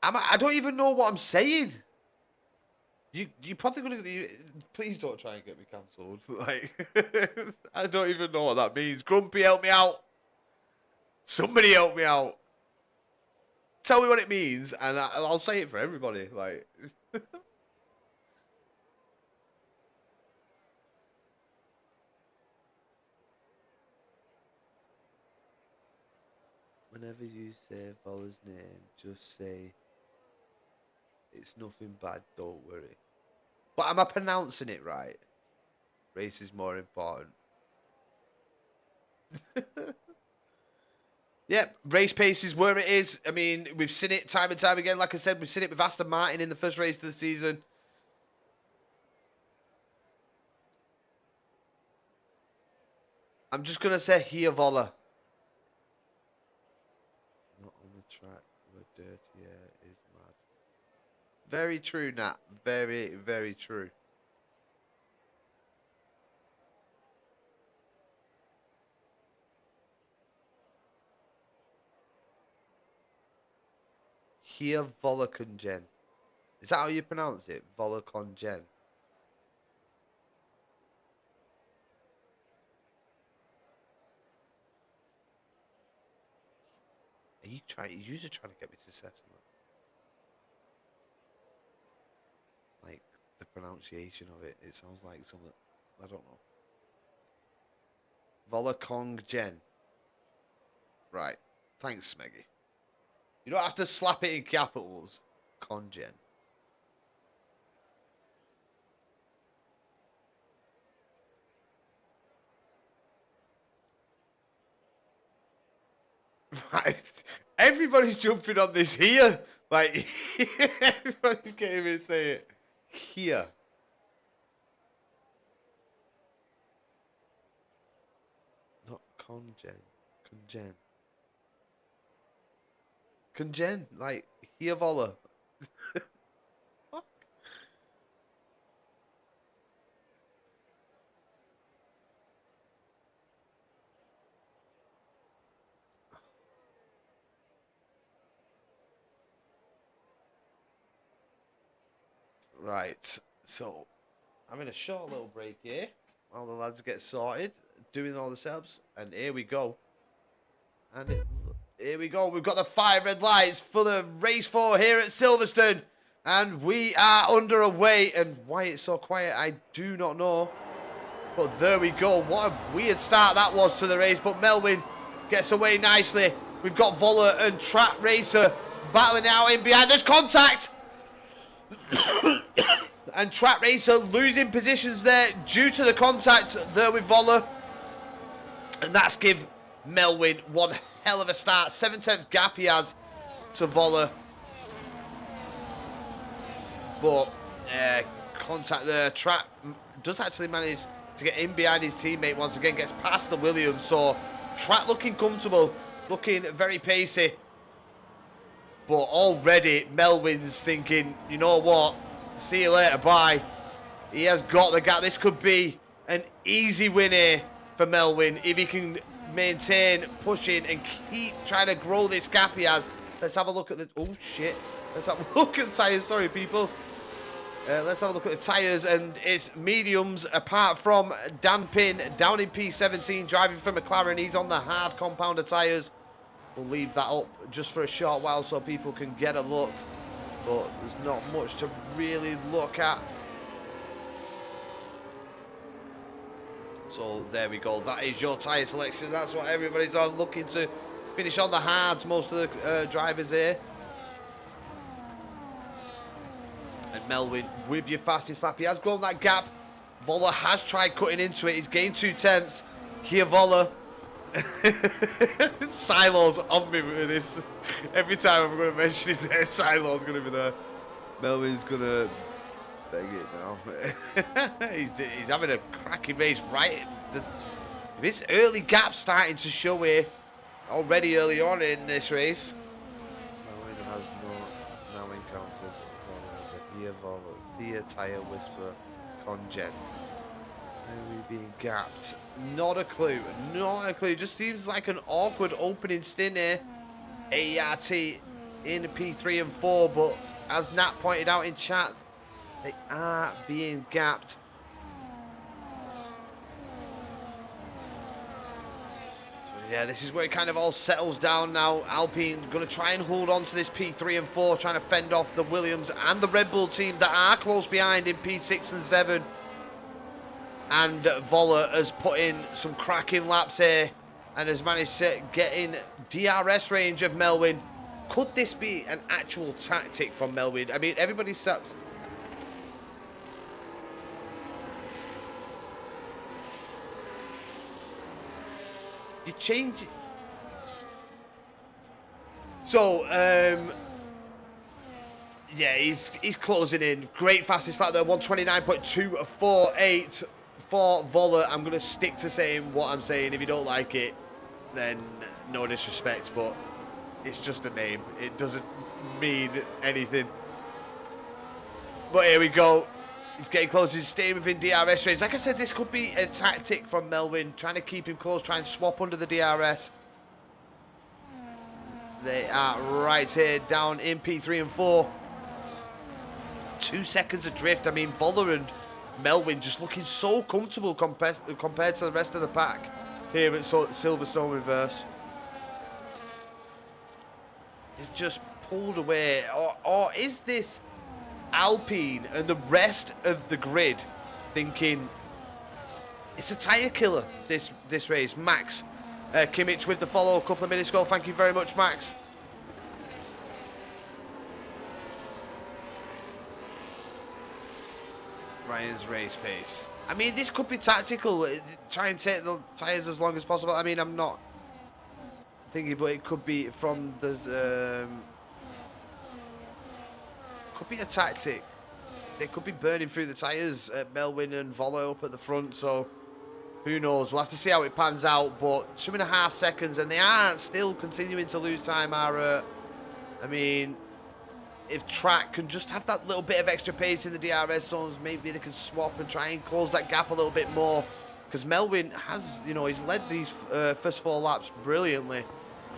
I don't even know what I'm saying. You probably gonna please don't try and get me cancelled. Like I don't even know what that means. Grumpy, help me out. Somebody help me out. Tell me what it means, and I'll say it for everybody. Like, whenever you say Voller's name, just say it's nothing bad. Don't worry. But am I pronouncing it right? Race is more important. Yep, race pace is where it is. I mean, we've seen it time and time again. Like I said, we've seen it with Aston Martin in the first race of the season. I'm just going to say here, Voller. Not on the track where dirty air is mad. Very true, Nat. Very, very true. Here, Volakongen. Is that how you pronounce it? Volakongen. Are you trying? You're usually trying to get me to settle it. Like the pronunciation of it, it sounds like something. I don't know. Volakongen. Right. Thanks, Smeggy. You don't have to slap it in capitals. Congen. Right. Everybody's jumping on this here. Like, everybody's getting me to say it. Here. Not congen. Congen. Congen, like here, Voller. Fuck. Right, so I'm in a short little break here. while the lads get sorted, doing all the setups. And here we go. Here we go. We've got the 5 red lights for the race 4 here at Silverstone. And we are underway. And why it's so quiet, I do not know. But there we go. What a weird start that was to the race. But Melwin gets away nicely. We've got Voller and Track Racer battling out in behind. There's contact. And Track Racer losing positions there due to the contact there with Voller. And that's give Melwin one hell of a start. 7/10 gap he has to Voller. But contact there. Track does actually manage to get in behind his teammate once again. Gets past the Williams. So Track looking comfortable. Looking very pacey. But already Melwin's thinking, you know what? See you later, bye. He has got the gap. This could be an easy win here for Melwin if he can maintain pushing and keep trying to grow this gap he has. Let's have a look at the... Oh, shit. Let's have a look at the tyres. Sorry, people. Let's have a look at the tyres. And it's mediums apart from Dan Pin down in P17 driving for McLaren. He's on the hard compounder tyres. We'll leave that up just for a short while so people can get a look. But there's not much to really look at. So there we go. That is your tyre selection. That's what everybody's on, looking to finish on the hards, most of the drivers here. And Melwin with your fastest lap. He has grown that gap. Voller has tried cutting into it. He's gained 2 tenths. Here Voller. Silo's on me with this. Every time I'm going to mention his name, Silo's going to be there. Melwin's going to beg it now. he's having a cracking race right. This early gap starting to show here already early on in this race. Melwin has now encountered Via Tyre Whisper Congen. Being gapped. Not a clue. Not a clue. Just seems like an awkward opening stint here. ART in P3 and 4, but as Nat pointed out in chat, they are being gapped. So yeah, this is where it kind of all settles down now. Alpine going to try and hold on to this P3 and 4, trying to fend off the Williams and the Red Bull team that are close behind in P6 and 7. And Voller has put in some cracking laps here and has managed to get in DRS range of Melwin. Could this be an actual tactic from Melwin? I mean, everybody stops. You change it. So, yeah, he's closing in. Great fastest lap there, 129.248. For Voller. I'm going to stick to saying what I'm saying. If you don't like it, then no disrespect, but it's just a name. It doesn't mean anything. But here we go. He's getting close. He's staying within DRS range. Like I said, this could be a tactic from Melwin, trying to keep him close, try and swap under the DRS. They are right here, down in P3 and 4. 2 seconds adrift. I mean, Voller and Melwin just looking so comfortable compared to the rest of the pack here at Silverstone Reverse. They've just pulled away. Or is this Alpine and the rest of the grid thinking it's a tyre killer, this race? Max Kimmich with the follow a couple of minutes ago. Thank you very much, Max. Ryan's race pace. I mean, this could be tactical. Try and take the tyres as long as possible. I mean, I'm not thinking, but it could be from the... could be a tactic. They could be burning through the tyres at Melwin and Voller up at the front, so who knows? We'll have to see how it pans out, but 2.5 seconds, and they are still continuing to lose time. I mean... If Track can just have that little bit of extra pace in the DRS zones, maybe they can swap and try and close that gap a little bit more. Because Melwin has, you know, he's led these first 4 laps brilliantly.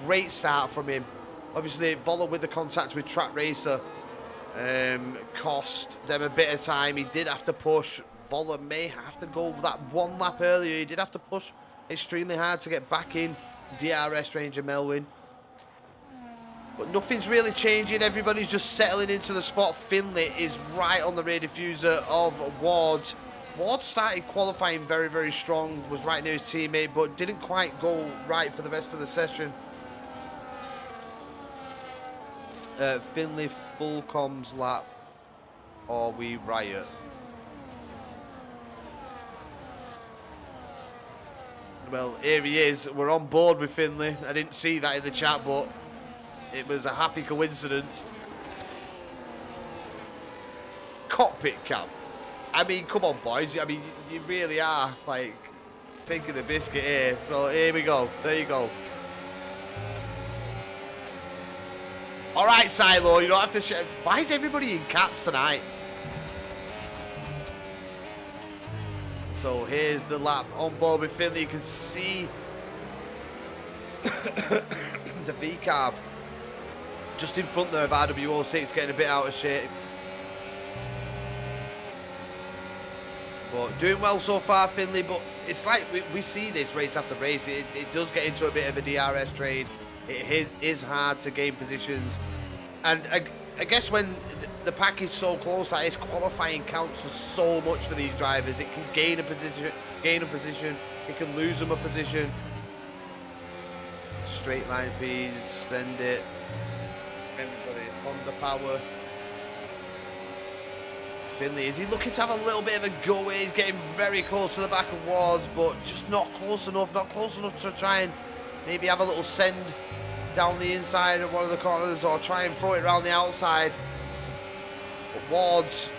Great start from him. Obviously, Voller with the contact with Track Racer cost them a bit of time. He did have to push. Voller may have to go that one lap earlier. He did have to push extremely hard to get back in DRS range of Melwin. But nothing's really changing. Everybody's just settling into the spot. Finley is right on the rear diffuser of Ward. Ward started qualifying very, very strong. Was right near his teammate, but didn't quite go right for the rest of the session. Finley full comms lap, or we riot. Well, here he is. We're on board with Finley. I didn't see that in the chat, but it was a happy coincidence. Cockpit cam. I mean, come on, boys. I mean, you really are, like, taking the biscuit here. So, here we go. There you go. All right, Silo, you don't have to share. Why is everybody in caps tonight? So, here's the lap on board with Finley. You can see the V-carb just in front there of RW06 getting a bit out of shape. But doing well so far, Finley, but it's like we see this race after race. It does get into a bit of a DRS trade. It is hard to gain positions. And I guess when the pack is so close, like this qualifying counts for so much for these drivers. It can gain a position, it can lose them a position. Straight line speed, spend it. Everybody on the power. Finley, is he looking to have a little bit of a go? He's getting very close to the back of Wards, but just not close enough to try and maybe have a little send down the inside of one of the corners or try and throw it around the outside. But Wards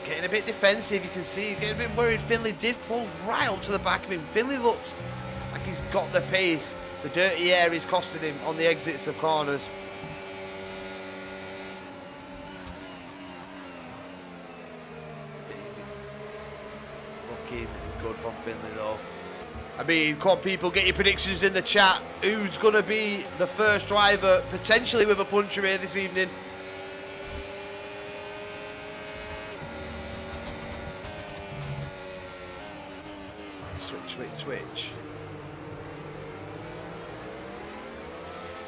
getting a bit defensive, you can see, getting a bit worried. Finley did pull right up to the back of him. Finley looks like he's got the pace. The dirty air is costing him on the exits of corners. Good from Finley though. I mean, come on people, get your predictions in the chat. Who's going to be the first driver, potentially with a puncher here this evening? Switch.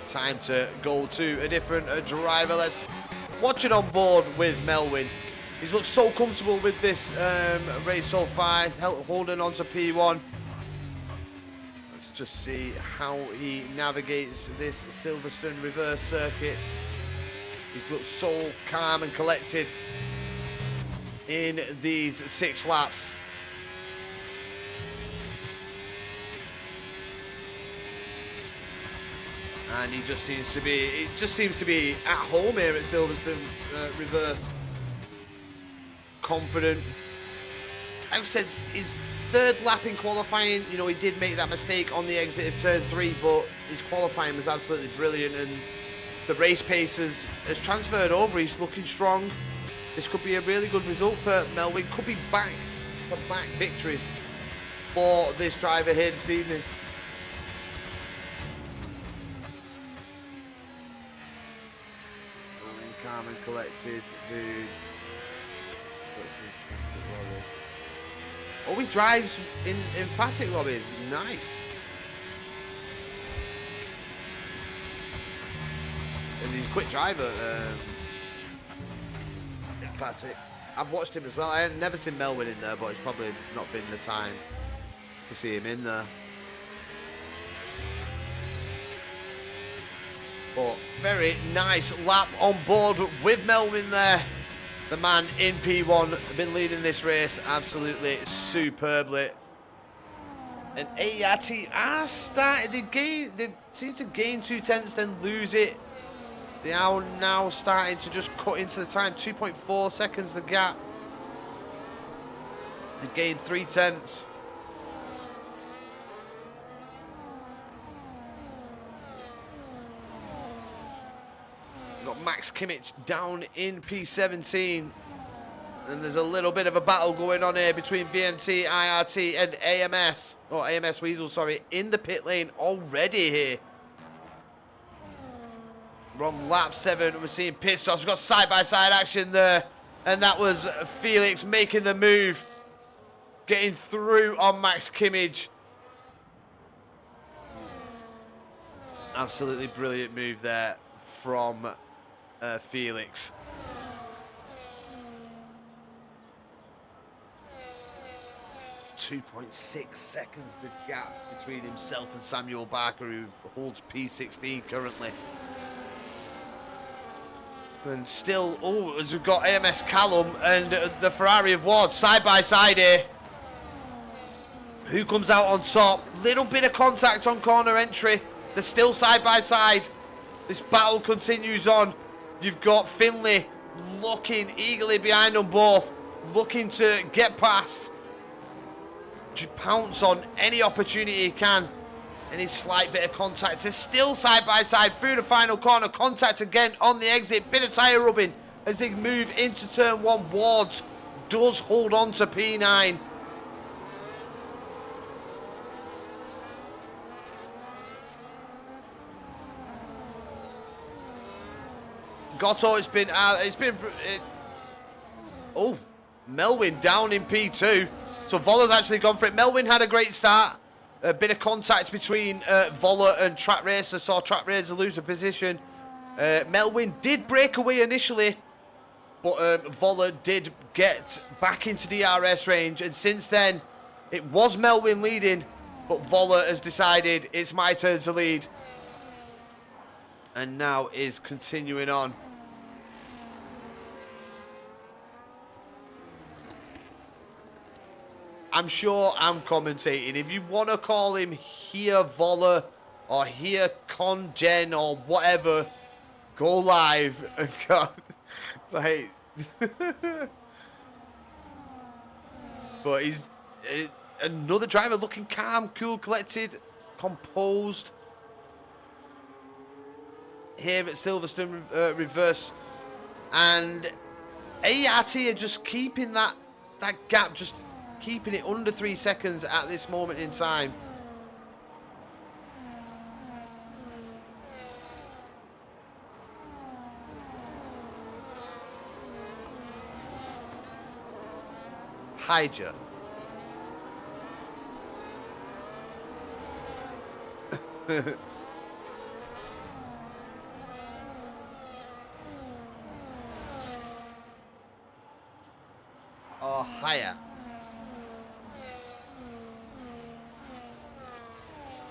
Time to go to a different driver. Let's watch it on board with Melwin. He's looked so comfortable with this race so far, holding on to P1. Let's just see how he navigates this Silverstone reverse circuit. He's looked so calm and collected in these 6 laps. And he just seems to be at home here at Silverstone reverse. Confident. Like I said, his 3rd lap in qualifying, you know, he did make that mistake on the exit of turn 3, but his qualifying was absolutely brilliant, and the race pace has transferred over. He's looking strong. This could be a really good result for Melwin. Could be back-to-back victories for this driver here this evening. Calm and collected, dude. Oh, he drives in emphatic lobbies. Nice. And he's a quick driver. Emphatic. I've watched him as well. I have never seen Melwin in there, but it's probably not been the time to see him in there. But very nice lap on board with Melwin there. The man in P1 been leading this race absolutely superbly. And ART are starting, they seem to gain 2 tenths, then lose it. They are now starting to just cut into the time. 2.4 seconds the gap. They've gained 3 tenths. Got Max Kimmich down in P17. And there's a little bit of a battle going on here between VMT, IRT and AMS. Or AMS Weasel, sorry, in the pit lane already here. We're on lap 7. We're seeing pit stops. We've got side-by-side action there. And that was Felix making the move getting through on Max Kimmage. Absolutely brilliant move there from Felix. .6 seconds the gap between himself and Samuel Barker, who holds P16 currently. And still, oh, as we've got AMS Callum and the Ferrari of Ward side by side here. Who comes out on top? Little bit of contact on corner entry. They're still side by side. This battle continues on. You've got Finlay looking eagerly behind them both, looking to get past. Just pounce on any opportunity he can. Any slight bit of contact. They're still side by side through the final corner. Contact again on the exit. Bit of tyre rubbing as they move into turn one. Wards does hold on to P9. Gotto, oh, Melwin down in P2. So Voller's actually gone for it. Melwin had a great start. A bit of contact between Voller and Track Racer. Saw Track Racer lose a position. Melwin did break away initially, but Voller did get back into DRS range. And since then, it was Melwin leading, but Voller has decided it's my turn to lead. And now is continuing on. I'm sure I'm commentating. If you want to call him here Voller or here Congen or whatever, go live and go like. But he's another driver looking calm, cool, collected, composed. Here at Silverstone reverse, and ART are just keeping that gap, just keeping it under 3 seconds at this moment in time. Hydra. Or higher.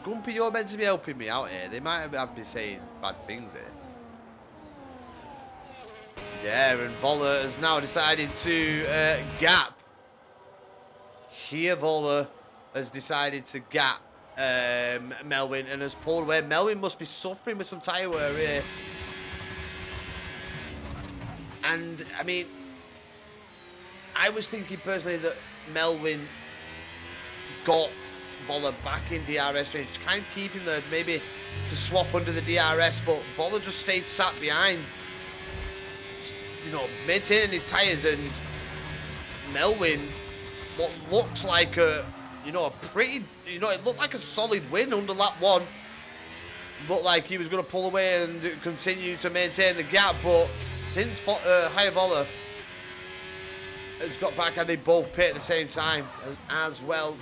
Gumpy, you're meant to be helping me out here. They might have been saying bad things here. Yeah, and Voller has now decided to gap. Here, Voller has decided to gap Melwin and has pulled away. Melwin must be suffering with some tyre wear here. And, I mean, I was thinking personally that Melwin got Voller back in DRS range, kind of keep him there, maybe to swap under the DRS, but Voller just stayed sat behind, you know, maintaining his tyres, and Melwin, what looks like a, you know, a pretty, you know, it looked like a solid win under lap one. Looked like he was going to pull away and continue to maintain the gap, but since Higher Voller has got back and they both pit at the same time as well.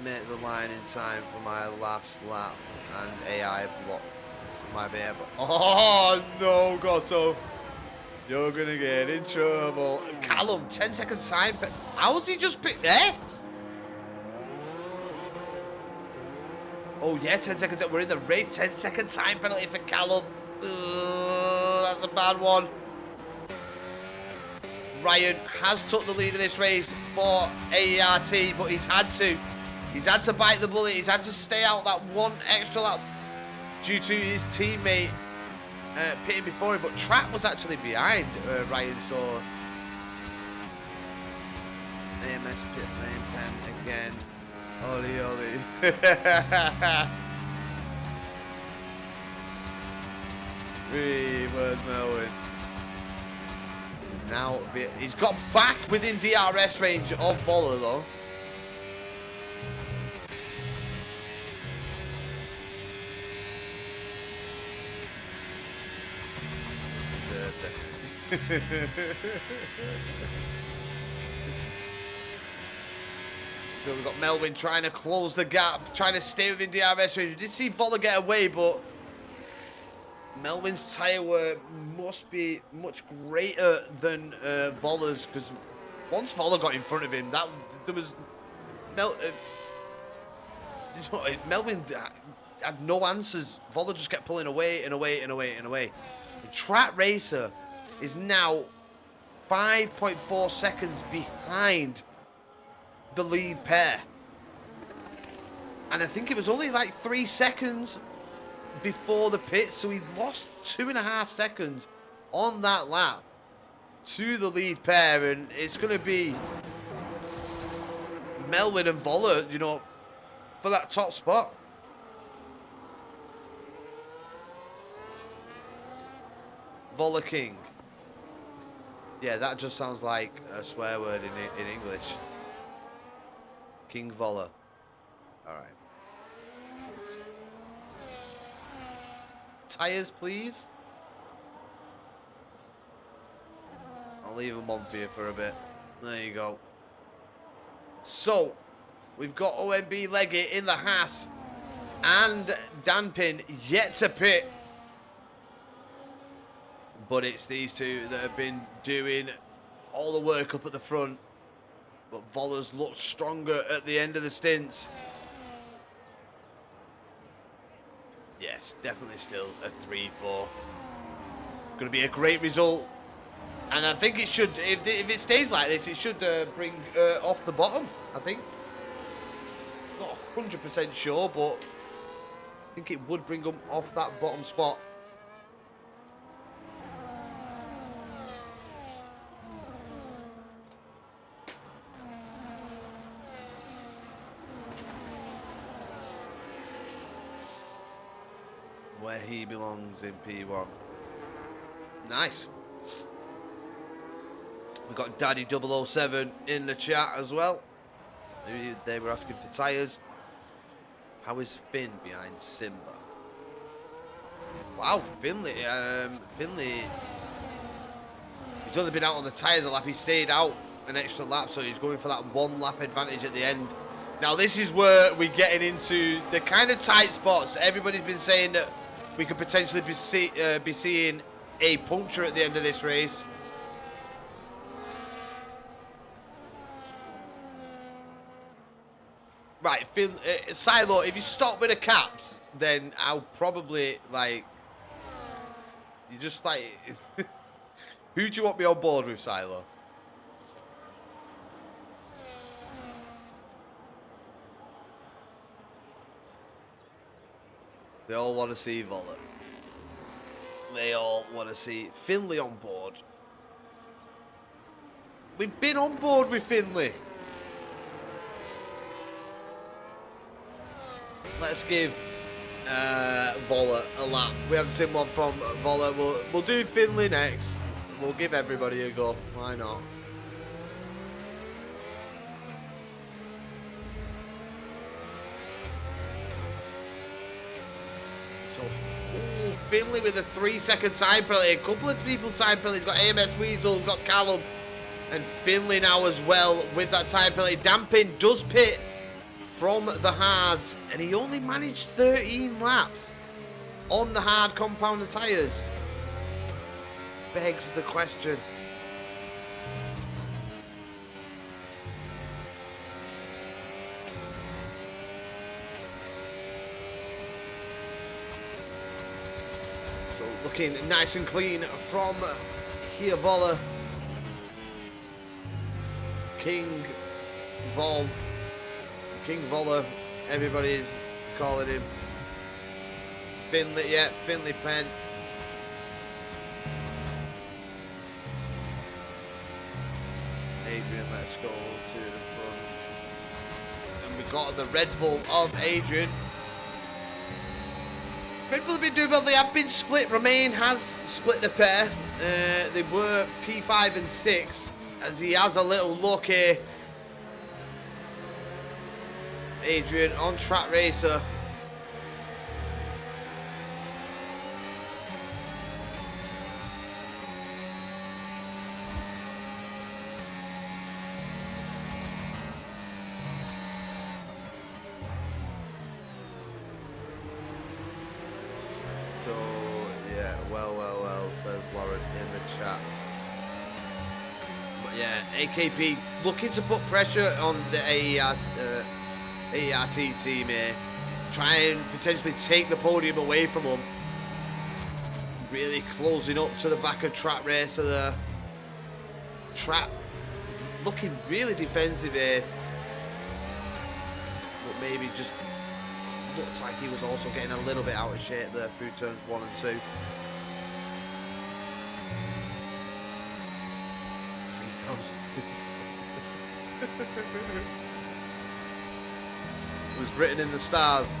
Make the line in time for my last lap, and AI blocked my bear. Oh no, Gotto, you're gonna get in trouble. Callum, 10-second time. How's he just picked there? Oh yeah, 10 seconds. We're in the race. 10-second time penalty for Callum. That's a bad one. Ryan has took the lead of this race for AERT, but he's had to. He's had to bite the bullet. He's had to stay out that one extra lap due to his teammate pitting before him. But Track was actually behind Ryan, so AMS pit lane pen again. Oli, oli. Really was Melwin. Now he's got back within DRS range of Voller though. So we've got Melvin trying to close the gap, trying to stay within DRS range. We did see Voller get away, but Melvin's tyre wear must be much greater than Voller's, because once Voller got in front of him, there was Melvin had no answers. Voller just kept pulling away and away and away and away. The Track Racer is now 5.4 seconds behind the lead pair. And I think it was only like 3 seconds before the pit, so he lost 2.5 seconds on that lap to the lead pair, and it's going to be Melvin and Voller, you know, for that top spot. Voller King. Yeah, that just sounds like a swear word in English. King Voller. Alright. Tires, please. I'll leave them on for you for a bit. There you go. So, we've got OMB Leggett in the Haas and Danpin yet to pit. But it's these two that have been doing all the work up at the front. But Voller's looked stronger at the end of the stints. Yes, definitely still a 3-4. Going to be a great result. And I think it should, if it stays like this, it should bring off the bottom, I think. Not 100% sure, but I think it would bring them off that bottom spot. Where he belongs in P1. Nice. We've got Daddy 007 in the chat as well. They were asking for tyres. How is Finn behind Simba? Wow, Finley. Finley. He's only been out on the tyres a lap. He stayed out an extra lap, so he's going for that 1 lap advantage at the end. Now, this is where we're getting into the kind of tight spots. Everybody's been saying that we could potentially be seeing a puncture at the end of this race. Right, Phil, Silo, if you stop with the caps, then I'll probably, like, you just, like, who do you want me on board with, Silo? They all want to see Voller. They all want to see Finley on board. We've been on board with Finley. Let's give Voller a lap. We haven't seen one from Voller. We'll do Finley next. We'll give everybody a go. Why not? So, Finley with a 3-second time penalty. A couple of people time penalties. Got AMS Weasel, got Callum, and Finley now as well with that time penalty. Dampin does pit from the hards, and he only managed 13 laps on the hard compounder tyres. Begs the question. So looking nice and clean from here, Voller. King Voller, everybody's calling him. Finley, yeah, Finley Penn. Adrian, let's go to the front. And we've got the Red Bull of Adrian. Red Bull have been doing well. They have been split. Romain has split the pair. They were P5 and 6, as he has a little look here. Adrian on Track Racer. Well, says Lauren in the chat. But yeah, AKP looking to put pressure on the AERT team here. Try and potentially take the podium away from them. Really closing up to the back of Trap Racer there. Trap looking really defensive here. But maybe just looks like he was also getting a little bit out of shape there through turns 1 and 2. 3,000. It was written in the stars.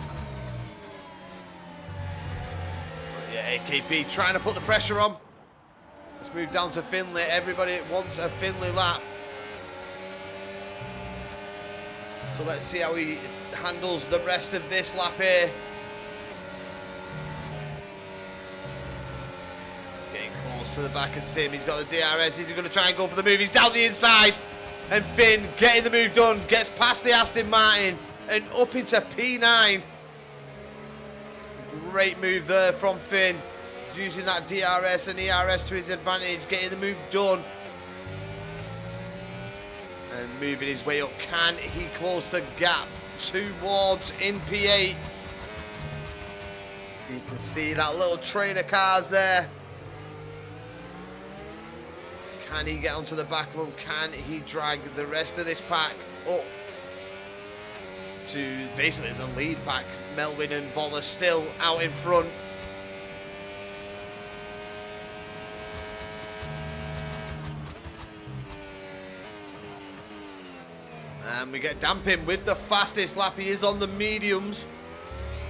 But yeah, AKP trying to put the pressure on. Let's move down to Finley. Everybody wants a Finley lap. So let's see how he handles the rest of this lap here. Getting close to the back of Sim. He's got the DRS. He's going to try and go for the move. He's down the inside. And Finn getting the move done. Gets past the Aston Martin and up into P9. Great move there from Finn. Using that DRS and ERS to his advantage. Getting the move done. And moving his way up. Can he close the gap towards in P8? You can see that little train of cars there. Can he get onto the back of them? Can he drag the rest of this pack up to basically the lead pack? Melvin and Voller still out in front. And we get Dampin with the fastest lap. He is on the mediums.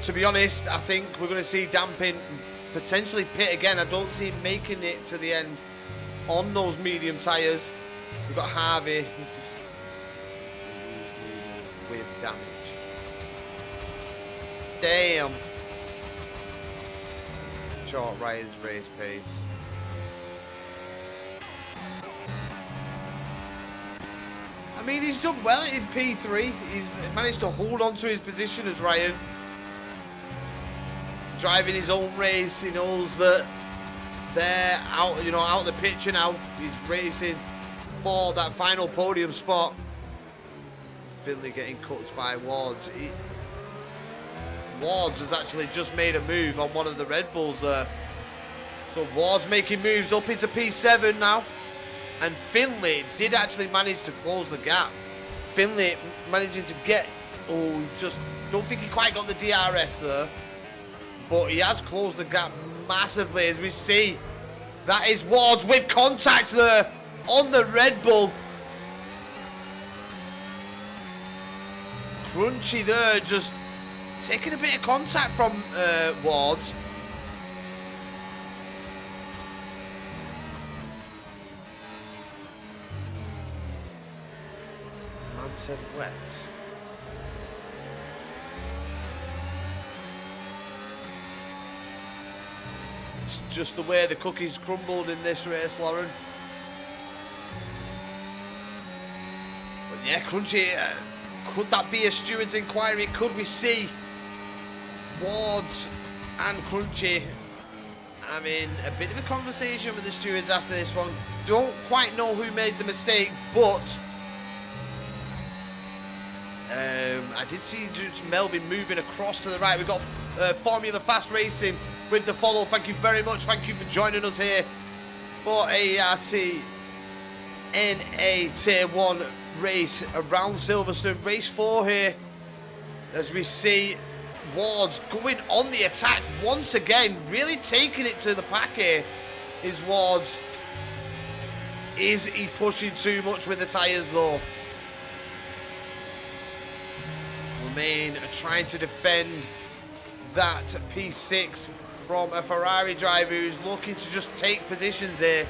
To be honest, I think we're going to see Dampin potentially pit again. I don't see him making it to the end on those medium tyres. We've got Harvey with damage. Damn. Short Ryan's race pace. I mean, he's done well in P3. He's managed to hold on to his position as Ryan. Driving his own race. He knows that they're out, out the picture now. He's racing for that final podium spot. Finley getting cut by Wards. Wards has actually just made a move on one of the Red Bulls there. So Wards making moves up into P7 now. And Finley did actually manage to close the gap. Finley managing to get, just don't think he quite got the DRS there. But he has closed the gap massively, as we see. That is Wards with contact there on the Red Bull. Crunchy there, just taking a bit of contact from Wards. Man said wet. It's just the way the cookies crumbled in this race, Lauren. But yeah, Crunchy, could that be a steward's inquiry? Could we see Wards and Crunchy having a bit of a conversation with the stewards after this one? Don't quite know who made the mistake, but I did see Melvin moving across to the right. We've got Formula Fast Racing with the follow. Thank you very much. Thank you for joining us here for AERT NA Tier 1 race around Silverstone. Race 4 here, as we see Wards going on the attack once again. Really taking it to the pack here is Wards. Is he pushing too much with the tyres though? Remain trying to defend that P6 from a Ferrari driver who's looking to just take positions here.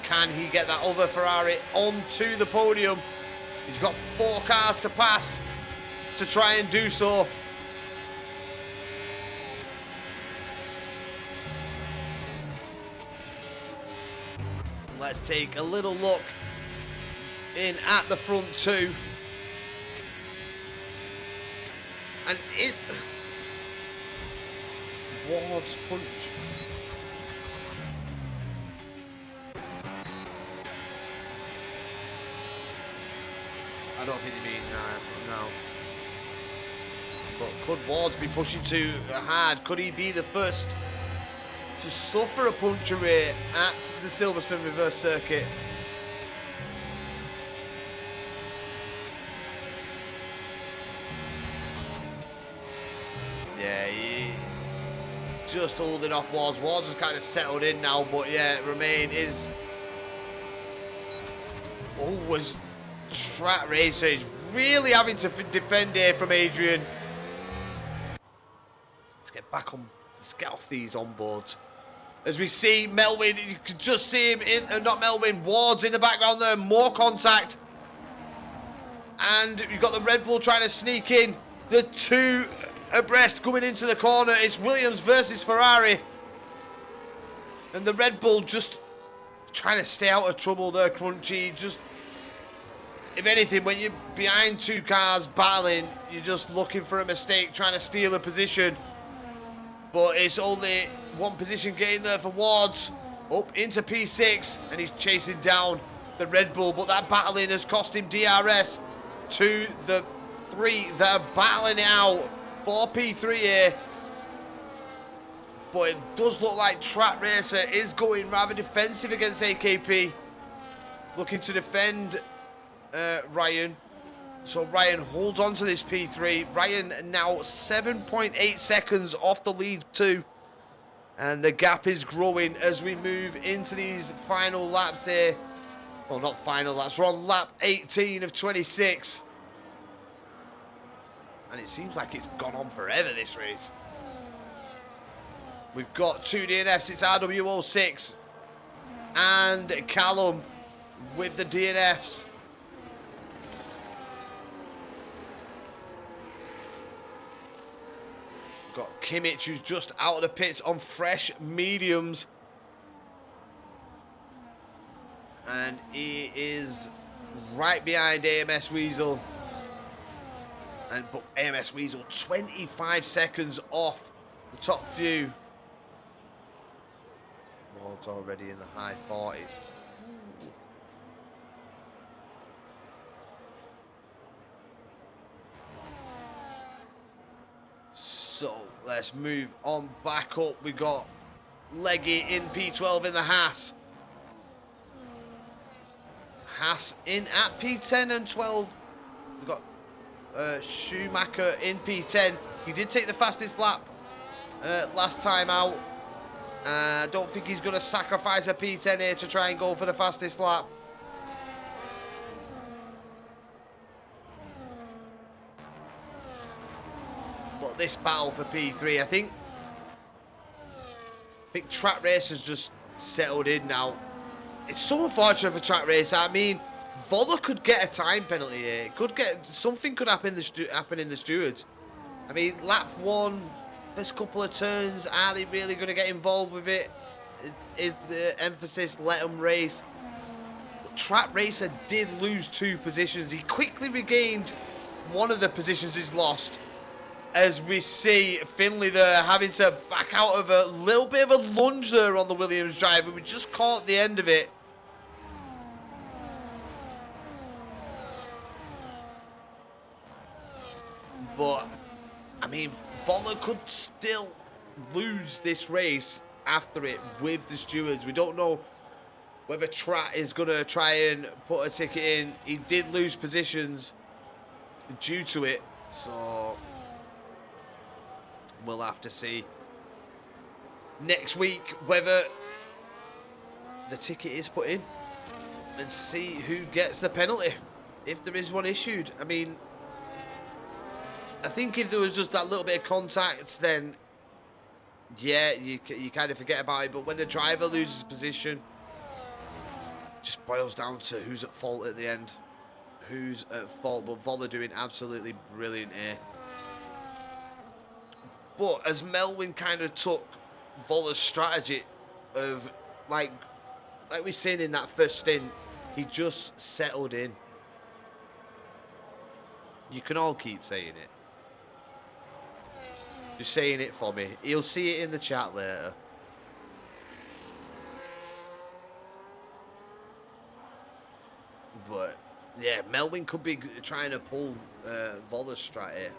Can he get that other Ferrari onto the podium? He's got 4 cars to pass to try and do so. Let's take a little look in at the front two. And Ward's punch. I don't think he means no. But could Wards be pushing too hard? Could he be the first to suffer a puncture rate at the Silverstone reverse circuit? Yeah, he just holding off Wards. Wards has kind of settled in now, but yeah, Remain is always track racer. He's really having to defend here from Adrian. Let's get back on. Let's get off these onboards. As we see Melvin, you can just see him in, not Melvin, Wards in the background there. More contact. And you've got the Red Bull trying to sneak in. The two abreast coming into the corner. It's Williams versus Ferrari. And the Red Bull just trying to stay out of trouble there, Crunchy. Just, if anything, when you're behind two cars battling, you're just looking for a mistake, trying to steal a position. But it's only one position getting there for Wards. Up into P6, and he's chasing down the Red Bull. But that battling has cost him DRS to the three that are battling it out for P3 here. But it does look like Track Racer is going rather defensive against AKP. Looking to defend Ryan. So Ryan holds on to this P3. Ryan now 7.8 seconds off the lead too. And the gap is growing as we move into these final laps here. Well, not final laps. We're on lap 18 of 26. And it seems like it's gone on forever, this race. We've got two DNFs. It's RW06 and Callum with the DNFs. Got Kimmich, who's just out of the pits on fresh mediums. And he is right behind AMS Weasel. But AMS Weasel 25 seconds off the top few. Ward's already in the high 40s. So let's move on back up. We got Leggy in P12 in the Haas. Haas in at P10 and 12. We've got Schumacher in P10. He did take the fastest lap last time out. I don't think he's going to sacrifice a P10 here to try and go for the fastest lap. But this battle for P3, I think Track Racer's just settled in now. It's so unfortunate for Track Racer. I mean, Voller could get a time penalty here. It could get something could happen in the stewards. I mean, lap one, first couple of turns, are they really going to get involved with it? Is the emphasis let them race? But Track Racer did lose 2 positions. He quickly regained one of the positions he's lost. As we see Finley there having to back out of a little bit of a lunge there on the Williams driver. We just caught the end of it. But, I mean, Voller could still lose this race after it with the stewards. We don't know whether Track is going to try and put a ticket in. He did lose positions due to it. So we'll have to see next week whether the ticket is put in and see who gets the penalty, if there is one issued. I mean, I think if there was just that little bit of contact, then yeah, you kind of forget about it. But when the driver loses position, it just boils down to who's at fault at the end. Who's at fault? But Voller doing absolutely brilliant here. But as Melvin kind of took Voller's strategy of, like we seen in that first stint, he just settled in. You can all keep saying it. Just saying it for me. He'll see it in the chat later. But yeah, Melvin could be trying to pull Voller's strat here.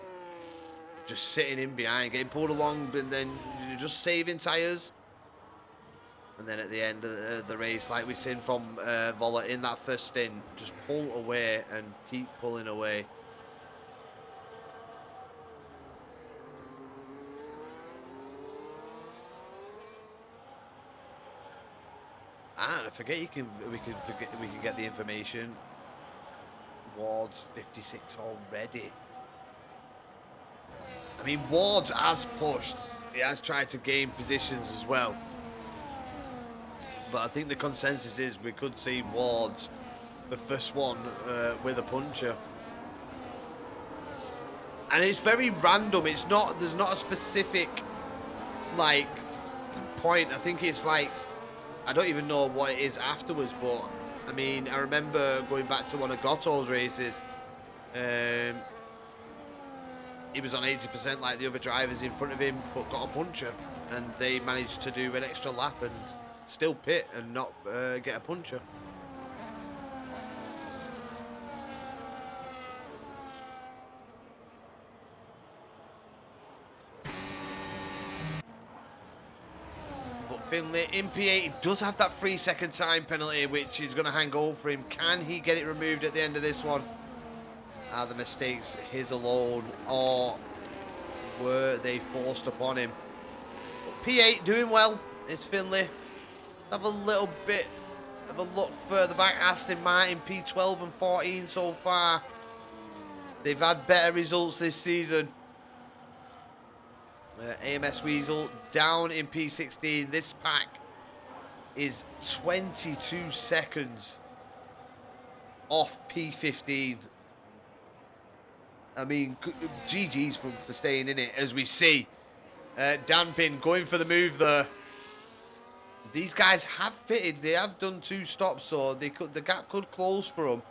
Just sitting in behind, getting pulled along, but then just saving tyres. And then at the end of the race, like we've seen from Voller in that first stint, just pull away and keep pulling away. And I forget we can get the information. Ward's 56 already. I mean, Ward's has pushed. He has tried to gain positions as well. But I think the consensus is we could see Ward's the first one with a puncher. And it's very random. It's not. There's not a specific like point. I think it's like, I don't even know what it is afterwards. But I mean, I remember going back to one of Gotto's races. He was on 80% like the other drivers in front of him, but got a puncher, and they managed to do an extra lap and still pit and not get a puncher. But Finlay in P8 does have that 3-second time penalty, which is going to hang over him. Can he get it removed at the end of this one? Are the mistakes his alone, or were they forced upon him? But P8 doing well. It's Finlay. Have a little bit of a look further back. Aston Martin P12 and 14 so far. They've had better results this season. AMS Weasel down in P16. This pack is 22 seconds off P15. I mean, GG's for staying in it, as we see. Danpin going for the move there. These guys have fitted. They have done 2 stops, so the gap could close for them.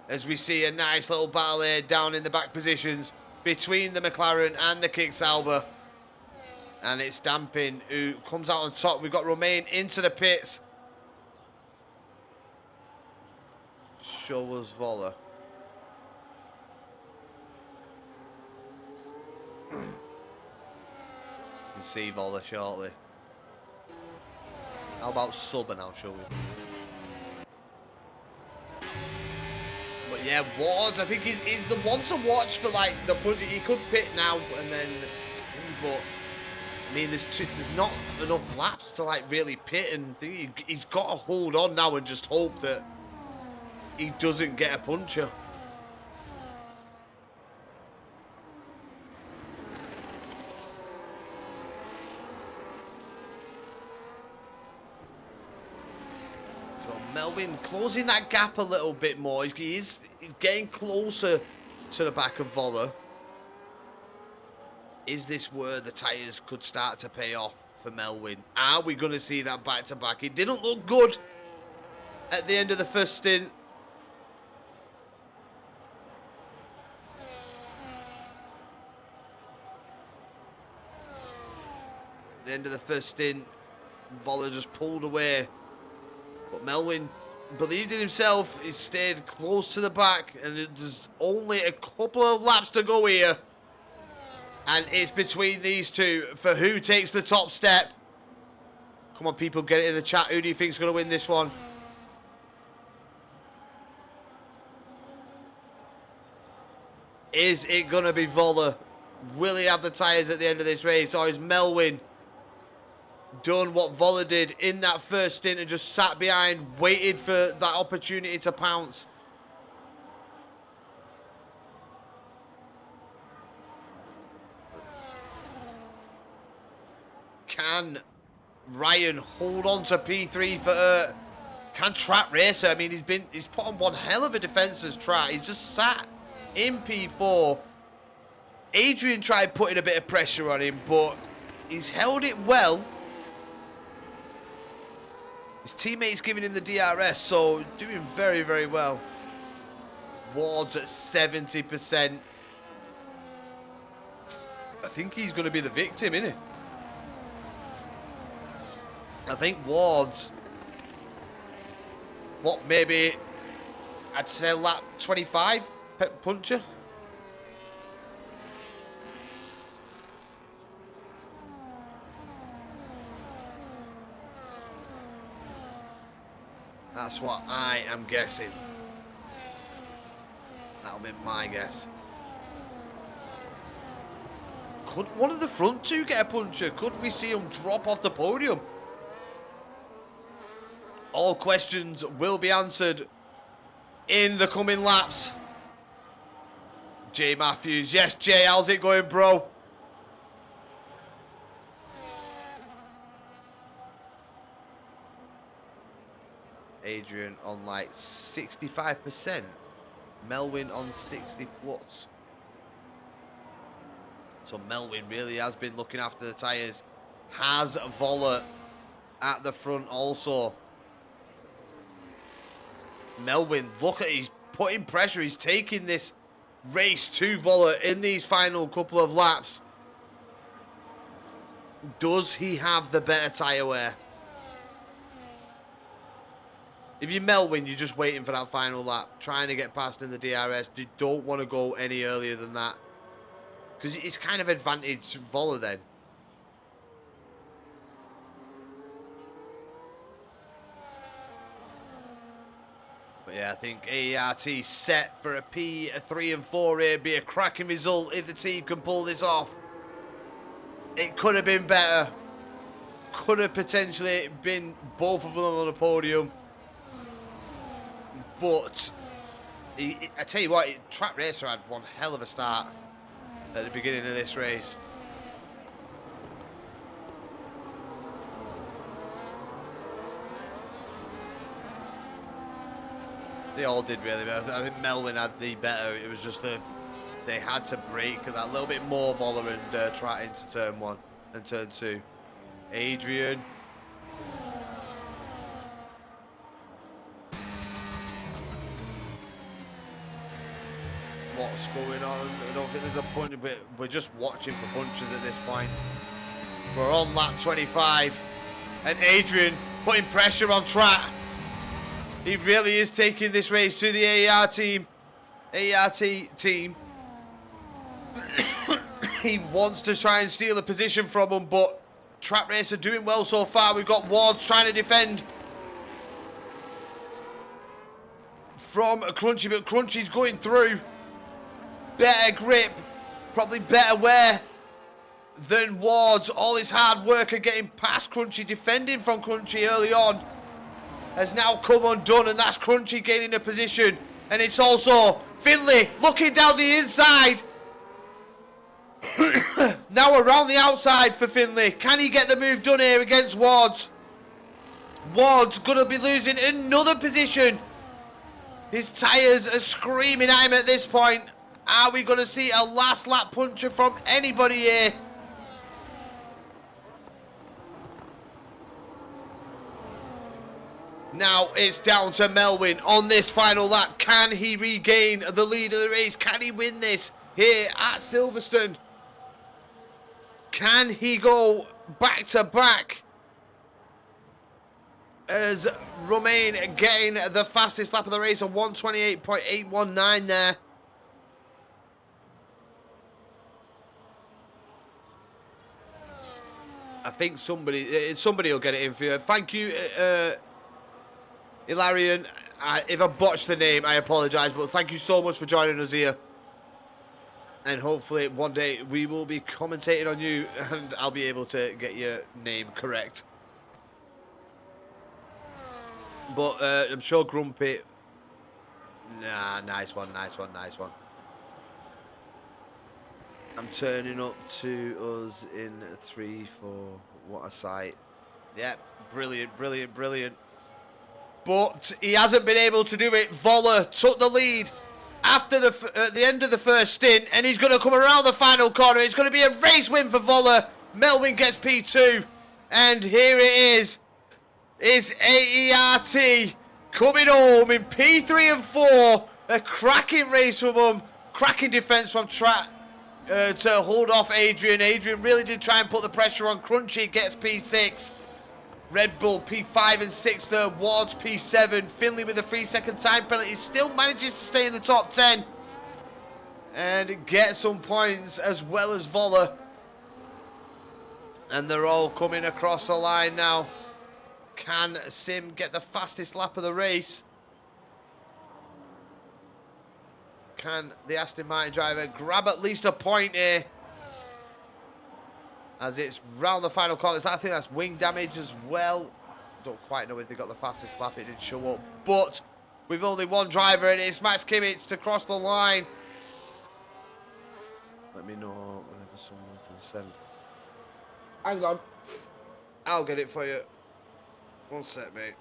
As we see a nice little battle here down in the back positions between the McLaren and the Kick-Sauber. And it's Danpin who comes out on top. We've got Romain into the pits. Show us Voller. We'll see Voller shortly. How about sub and I'll show you. But yeah, Wards, I think he's the one to watch for like the punch. He could pit now and then, but I mean, there's not enough laps to like really pit, and he's got to hold on now and just hope that he doesn't get a puncher. Melvin closing that gap a little bit more. He's getting closer to the back of Voller. Is this where the tyres could start to pay off for Melvin? Are we going to see that back-to-back? It didn't look good at the end of the first stint. At the end of the first stint, Voller just pulled away. But Melvin believed in himself. He stayed close to the back, and there's only a couple of laps to go here. And it's between these two for who takes the top step. Come on, people, get it in the chat. Who do you think is going to win this one? Is it going to be Voller? Will he have the tyres at the end of this race, or is Melvin done what Voller did in that first stint and just sat behind, waited for that opportunity to pounce? Can Ryan hold on to P3 for can Trap Racer? I mean, he's put on one hell of a defensive try. He's just sat in P4. Adrian tried putting a bit of pressure on him, but he's held it well. His teammates giving him the DRS, so doing very, very well. Wards at 70%. I think he's going to be the victim, isn't he? I think Ward's, what, maybe, I'd say lap 25, puncher. That's what I am guessing. That'll be my guess. Could one of the front two get a puncher? Could we see him drop off the podium? All questions will be answered in the coming laps. Jay Matthews. Yes, Jay, how's it going, bro? Adrian on like 65%. Melwin on 60 plus. So Melwin really has been looking after the tyres. Has Voller at the front also. Melwin, look at, he's putting pressure. He's taking this race to Voller in these final couple of laps. Does he have the better tyre wear? If you're Melwin, you're just waiting for that final lap, trying to get past in the DRS. You don't want to go any earlier than that, because it's kind of advantage Voller then. But yeah, I think AERT set for a P3 and 4 here. Be a cracking result if the team can pull this off. It could have been better. Could have potentially been both of them on the podium. But I tell you what, Track Racer had one hell of a start at the beginning of this race. They all did really well. I think Melwin had the better. It was just they had to brake that little bit more, Voller, and try into turn 1 and turn 2. Adrian. What's going on? I don't think there's a punch, but we're just watching for punches at this point. We're on lap 25, and Adrian putting pressure on Track. He really is taking this race to the AER team. AERT team. He wants to try and steal a position from them, but Track Racer doing well so far. We've got Wards trying to defend from Crunchy, but Crunchy's going through. Better grip, probably better wear than Wards. All his hard work of getting past Crunchy, defending from Crunchy early on, has now come undone, and that's Crunchy gaining a position. And it's also Finley looking down the inside. Now around the outside for Finley. Can he get the move done here against Wards? Wards going to be losing another position. His tyres are screaming at him at this point. Are we going to see a last lap puncher from anybody here? Now it's down to Melwin on this final lap. Can he regain the lead of the race? Can he win this here at Silverstone? Can he go back to back as Romain getting the fastest lap of the race, a 1:28.819 there. I think somebody will get it in for you. Thank you, Hilarion. If I botched the name, I apologise, but thank you so much for joining us here. And hopefully one day we will be commentating on you and I'll be able to get your name correct. But I'm sure Grumpy... Nah, nice one, nice one, nice one. I'm turning up to us in 3, 4. What a sight. Yeah, brilliant, brilliant, brilliant. But he hasn't been able to do it. Voller took the lead after the end of the first stint, and he's going to come around the final corner. It's going to be a race win for Voller. Melwin gets P2, and here it is. It's AERT coming home in P3 and 4. A cracking race from them. Cracking defence from Track. to hold off Adrian. Adrian really did try and put the pressure on. Crunchy gets P6. Red Bull P5 and 6 there. Wards P7. Finley with a 3-second time penalty. Still manages to stay in the top 10. And get some points as well as Voller. And they're all coming across the line now. Can Sim get the fastest lap of the race? Can the Aston Martin driver grab at least a point here? As it's round the final corners. I think that's wing damage as well. Don't quite know if they got the fastest lap. It didn't show up. But with only one driver, and it's Max Kimmich to cross the line. Let me know whenever someone can send. Hang on. I'll get it for you. One sec, mate.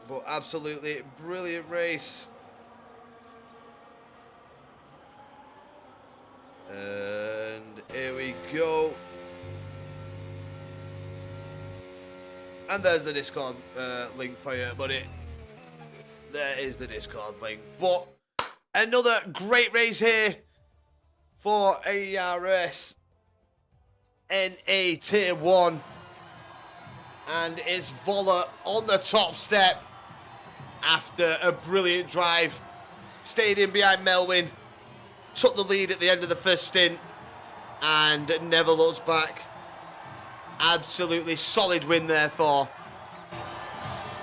But absolutely brilliant race. And here we go. And there's the Discord link for you, buddy. There is the Discord link. But another great race here for Aers NA Tier 1. And it's Voller on the top step after a brilliant drive. Stayed in behind Melwin. Took the lead at the end of the first stint. And never looks back. Absolutely solid win there for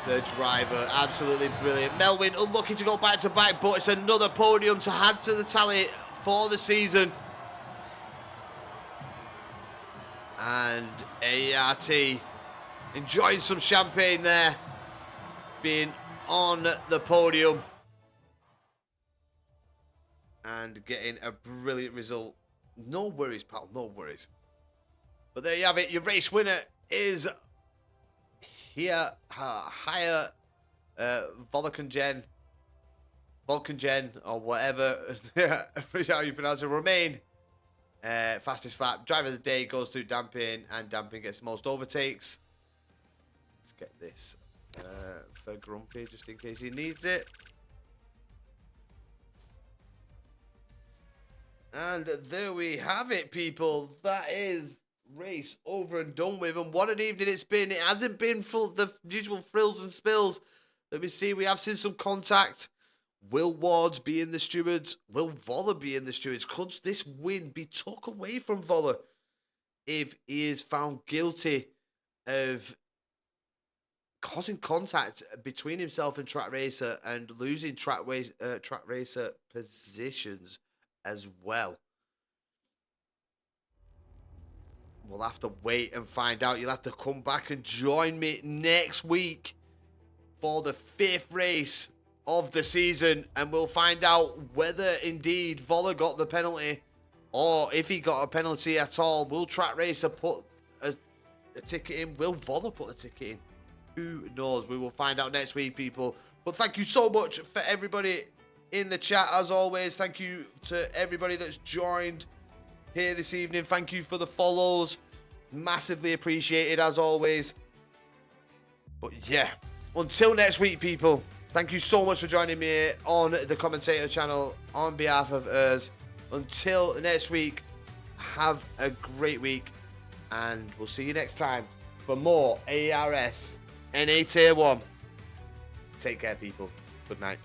the driver. Absolutely brilliant. Melwin unlucky to go back to back, but it's another podium to add to the tally for the season. And ART enjoying some champagne there, being on the podium and getting a brilliant result. No worries, pal, no worries. But there you have it. Your race winner is here, higher Volkengen, or whatever how you pronounce it. Romain, fastest lap. Driver of the day goes through Damping, and Damping gets the most overtakes. Let's get this for Grumpy, just in case he needs it. And there we have it, people. That is race over and done with, and what an evening it's been. It hasn't been full of the usual frills and spills that we see. We have seen some contact. Will Wards be in the stewards? Will Voller be in the stewards? Could this win be took away from Voller if he is found guilty of causing contact between himself and Track Racer and losing Track Racer positions as well? We'll have to wait and find out. You'll have to come back and join me next week for the 5th race of the season, and we'll find out whether indeed Voller got the penalty, or if he got a penalty at all. Will Track Racer put a ticket in? Will Voller put a ticket in? Who knows? We will find out next week, people. But thank you so much for everybody in the chat, as always. Thank you to everybody that's joined here this evening. Thank you for the follows. Massively appreciated, as always. But yeah, until next week, people, thank you so much for joining me here on the commentator channel on behalf of Aers. Until next week, have a great week, and we'll see you next time for more ARS NA Tier 1. Take care, people. Good night.